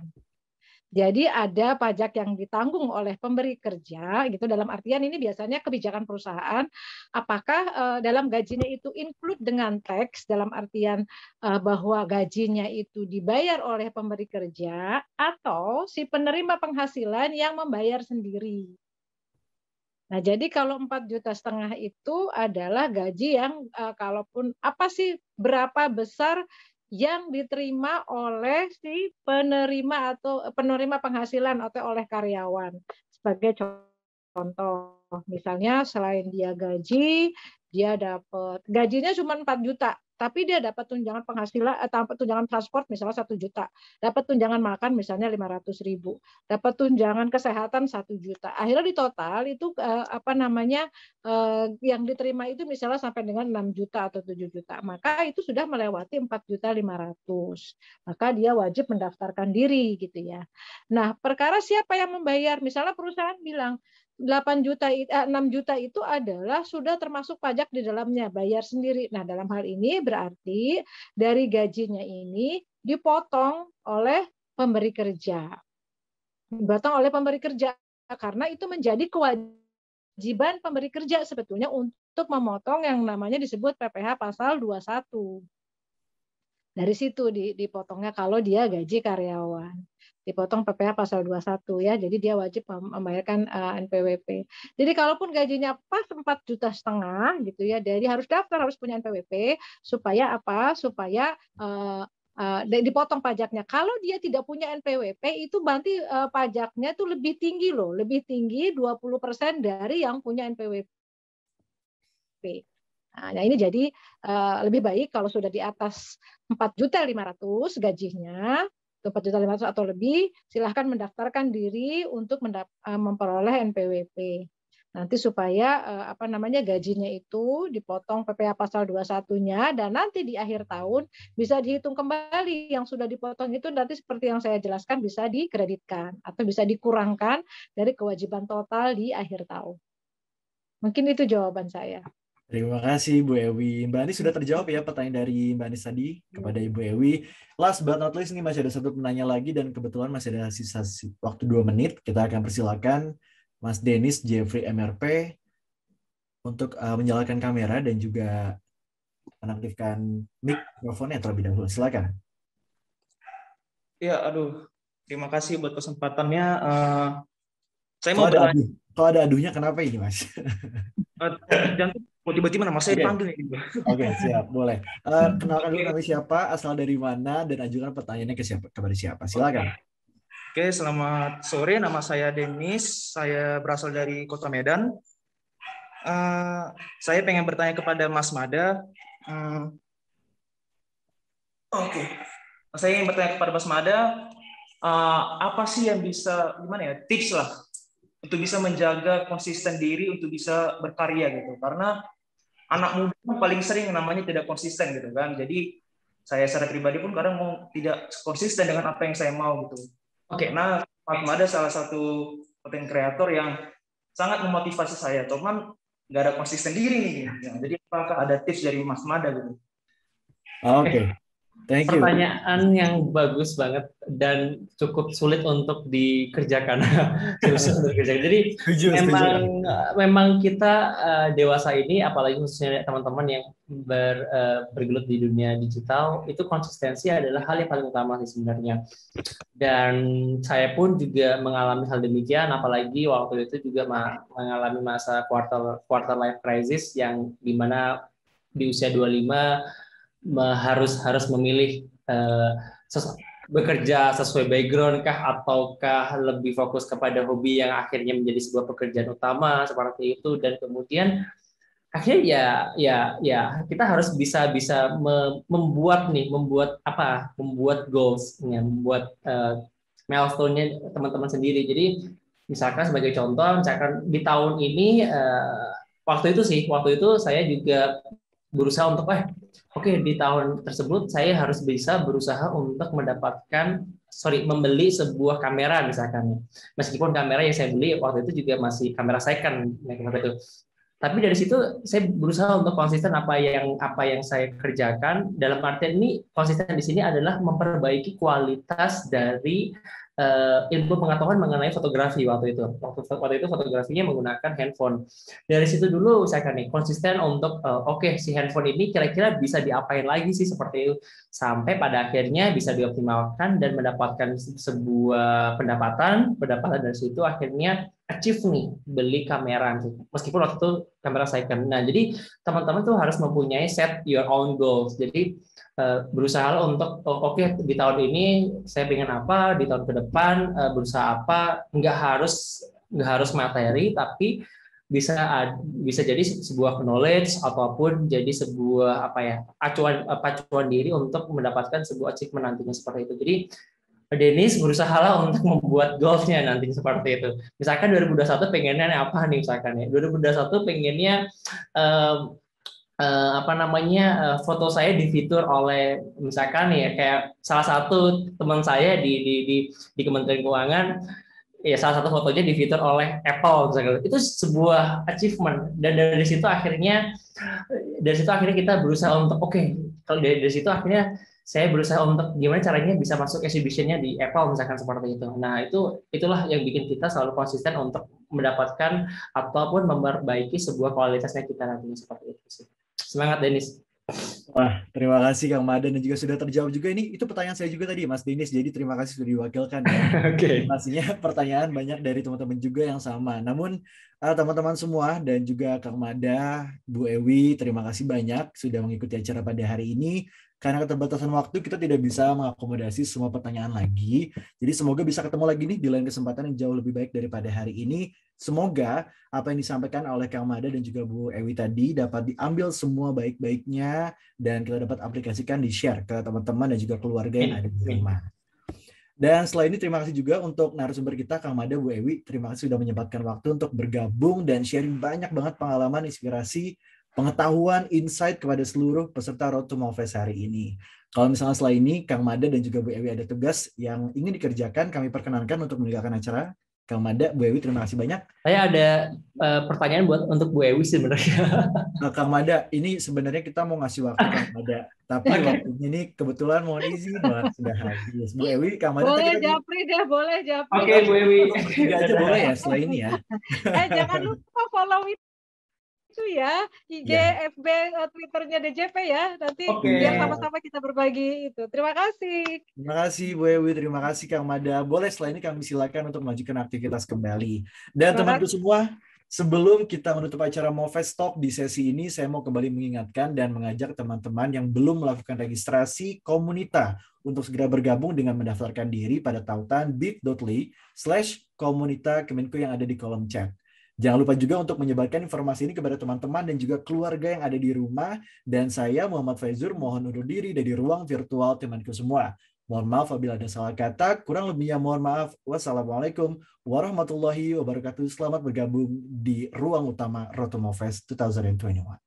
Jadi ada pajak yang ditanggung oleh pemberi kerja, gitu dalam artian ini biasanya kebijakan perusahaan, apakah dalam gajinya itu include dengan tax, dalam artian bahwa gajinya itu dibayar oleh pemberi kerja, atau si penerima penghasilan yang membayar sendiri. Nah, jadi kalau 4,5 juta itu adalah gaji yang kalaupun apa sih berapa besar yang diterima oleh si penerima atau penerima penghasilan atau oleh karyawan. Sebagai contoh, misalnya selain dia gaji, dia dapat gajinya cuma 4 juta, tapi dia dapat tunjangan penghasilan dapat tunjangan transport misalnya 1 juta, dapat tunjangan makan misalnya 500.000, dapat tunjangan kesehatan 1 juta. Akhirnya di total itu apa namanya yang diterima itu misalnya sampai dengan 6 juta atau 7 juta. Maka itu sudah melewati 4.500.000. Maka dia wajib mendaftarkan diri gitu ya. Nah, perkara siapa yang membayar? Misalnya perusahaan bilang 6 juta itu adalah sudah termasuk pajak di dalamnya, bayar sendiri. Nah, dalam hal ini berarti dari gajinya ini dipotong oleh pemberi kerja. Dipotong oleh pemberi kerja karena itu menjadi kewajiban pemberi kerja sebetulnya untuk memotong yang namanya disebut PPh pasal 21. Dari situ dipotongnya kalau dia gaji karyawan. Dipotong PPh pasal 21 ya. Jadi dia wajib membayarkan NPWP. Jadi kalaupun gajinya pas 4,5 juta gitu ya, jadi harus daftar, harus punya NPWP supaya apa? Supaya dipotong pajaknya. Kalau dia tidak punya NPWP itu berarti pajaknya itu lebih tinggi loh, lebih tinggi 20% dari yang punya NPWP. Nah, ini jadi lebih baik kalau sudah di atas 4.500.000 gajinya, 4.500.000 atau lebih, silahkan mendaftarkan diri untuk memperoleh NPWP. Nanti supaya apa namanya gajinya itu dipotong PPh pasal 21-nya dan nanti di akhir tahun bisa dihitung kembali yang sudah dipotong itu nanti seperti yang saya jelaskan bisa dikreditkan atau bisa dikurangkan dari kewajiban total di akhir tahun. Mungkin itu jawaban saya. Terima kasih Bu Ewi. Mbak Anis sudah terjawab ya pertanyaan dari Mbak Anis tadi kepada Ibu Ewi. Last but not least, ini masih ada satu penanya lagi dan kebetulan masih ada sisa waktu 2 menit. Kita akan persilakan Mas Denis Jeffrey MRP untuk menyalakan kamera dan juga menaktifkan mikrofonnya terlebih dahulu. Silakan. Ya, aduh. Terima kasih buat kesempatannya. Saya mau bertanya. Kalau ada aduhnya kenapa ini, Mas? Tiba-tiba nama saya dipanggil. Oke, siap, boleh. Kenalkan dulu kami siapa, asal dari mana, dan ajukan pertanyaannya kepada siapa. Silakan. Oke, selamat sore. Nama saya Denis. Saya berasal dari Kota Medan. Saya pengen bertanya kepada Mas Mada. Oke. Saya ingin bertanya kepada Mas Mada, apa sih yang bisa, gimana ya, tips lah untuk bisa menjaga konsisten diri untuk bisa berkarya gitu. Karena anak muda paling sering namanya tidak konsisten gitu kan. Jadi saya secara pribadi pun kadang mau tidak konsisten dengan apa yang saya mau gitu. Oke, nah Mas Mada salah satu konten kreator yang sangat memotivasi saya. Cuman nggak ada konsisten diri nih. Ya, jadi apakah ada tips dari Mas Mada gitu? Oke. Thank you. Pertanyaan yang bagus banget dan cukup sulit untuk dikerjakan. Jadi memang kita dewasa ini, apalagi khususnya teman-teman yang bergelut di dunia digital, itu konsistensi adalah hal yang paling utama sih sebenarnya. Dan saya pun juga mengalami hal demikian, apalagi waktu itu juga mengalami masa quarter life crisis yang dimana di usia 25 harus memilih bekerja sesuai background kah, ataukah lebih fokus kepada hobi yang akhirnya menjadi sebuah pekerjaan utama seperti itu. Dan kemudian akhirnya ya kita harus bisa membuat goals, membuat milestone-nya teman-teman sendiri. Jadi misalkan sebagai contoh, misalkan di tahun ini waktu itu saya juga berusaha untuk di tahun tersebut saya harus bisa berusaha untuk membeli sebuah kamera misalkan. Meskipun kamera yang saya beli waktu itu juga masih kamera second waktu itu. Tapi dari situ saya berusaha untuk konsisten apa yang saya kerjakan. Dalam artian ini konsisten di sini adalah memperbaiki kualitas dari ilmu pengetahuan mengenai fotografi waktu itu. Waktu itu fotografinya menggunakan handphone. Dari situ dulu saya kan konsisten untuk si handphone ini kira-kira bisa diapain lagi sih seperti itu, sampai pada akhirnya bisa dioptimalkan dan mendapatkan sebuah pendapatan dari situ akhirnya achieve nih beli kamera, meskipun waktu itu kamera second. Nah, jadi teman-teman tuh harus mempunyai set your own goals. Jadi berusaha untuk di tahun ini saya pengen apa, di tahun ke depan berusaha apa. Nggak harus materi, tapi bisa jadi sebuah knowledge ataupun jadi sebuah acuan diri untuk mendapatkan sebuah achievement nantinya seperti itu. Jadi Dennis berusaha untuk membuat goals-nya nanti seperti itu. Misalkan 2021 pengennya apa nih misalkan ya. 2021 pengennya foto saya difitur oleh misalkan ya kayak salah satu teman saya di Kementerian Keuangan, ya salah satu fotonya difitur oleh Apple misalkan. Itu sebuah achievement, dan dari situ akhirnya kita berusaha untuk kalau dari situ akhirnya saya berusaha untuk gimana caranya bisa masuk exhibition-nya di Apple misalkan seperti itu. Nah, itulah yang bikin kita selalu konsisten untuk mendapatkan ataupun memperbaiki sebuah kualitasnya kita nantinya seperti itu sih. Semangat Dennis. Wah, terima kasih Kang Madan, dan juga sudah terjawab juga ini. Itu pertanyaan saya juga tadi Mas Dennis. Jadi terima kasih sudah diwakilkan ya. Oke. Pastinya pertanyaan banyak dari teman-teman juga yang sama. Namun teman-teman semua dan juga Kang Mada, Bu Ewi, terima kasih banyak sudah mengikuti acara pada hari ini. Karena keterbatasan waktu kita tidak bisa mengakomodasi semua pertanyaan lagi. Jadi semoga bisa ketemu lagi nih di lain kesempatan yang jauh lebih baik daripada hari ini. Semoga apa yang disampaikan oleh Kang Mada dan juga Bu Ewi tadi dapat diambil semua baik-baiknya dan kita dapat aplikasikan, di-share ke teman-teman dan juga keluarga yang ada di rumah. Dan setelah ini terima kasih juga untuk narasumber kita Kang Mada, Bu Ewi. Terima kasih sudah menyempatkan waktu untuk bergabung dan sharing banyak banget pengalaman, inspirasi, pengetahuan, insight kepada seluruh peserta Road to Movefest hari ini. Kalau misalnya setelah ini Kang Mada dan juga Bu Ewi ada tugas yang ingin dikerjakan, kami perkenankan untuk meninggalkan acara. Kang Mada, Bu Ewi, terima kasih banyak. Saya ada pertanyaan untuk Bu Ewi sebenarnya. Kang Mada, ini sebenarnya kita mau ngasih waktu Kang Mada, tapi waktunya ini kebetulan mohon izin sudah habis. Bu Ewi, Kang Mada. Boleh Japri deh, boleh Japri. Oke, Bu Ewi. Tiga aja boleh ya setelah ini ya. Jangan lupa follow itu ya, IG, FB, Twitternya DJP ya. Nanti biar sama-sama kita berbagi itu. Terima kasih. Terima kasih Bu Ewi, terima kasih Kang Mada. Boleh setelah ini kami silakan untuk melanjutkan aktivitas kembali. Dan teman-teman semua, sebelum kita menutup acara Movefest Talk di sesi ini, saya mau kembali mengingatkan dan mengajak teman-teman yang belum melakukan registrasi Komunita untuk segera bergabung dengan mendaftarkan diri pada tautan bit.ly/komunita Kemenko yang ada di kolom chat. Jangan lupa juga untuk menyebarkan informasi ini kepada teman-teman dan juga keluarga yang ada di rumah. Dan saya, Muhammad Faizur, mohon undur diri dari ruang virtual temanku semua. Mohon maaf apabila ada salah kata, kurang lebihnya mohon maaf. Wassalamualaikum warahmatullahi wabarakatuh. Selamat bergabung di ruang utama Road to Movefest 2021.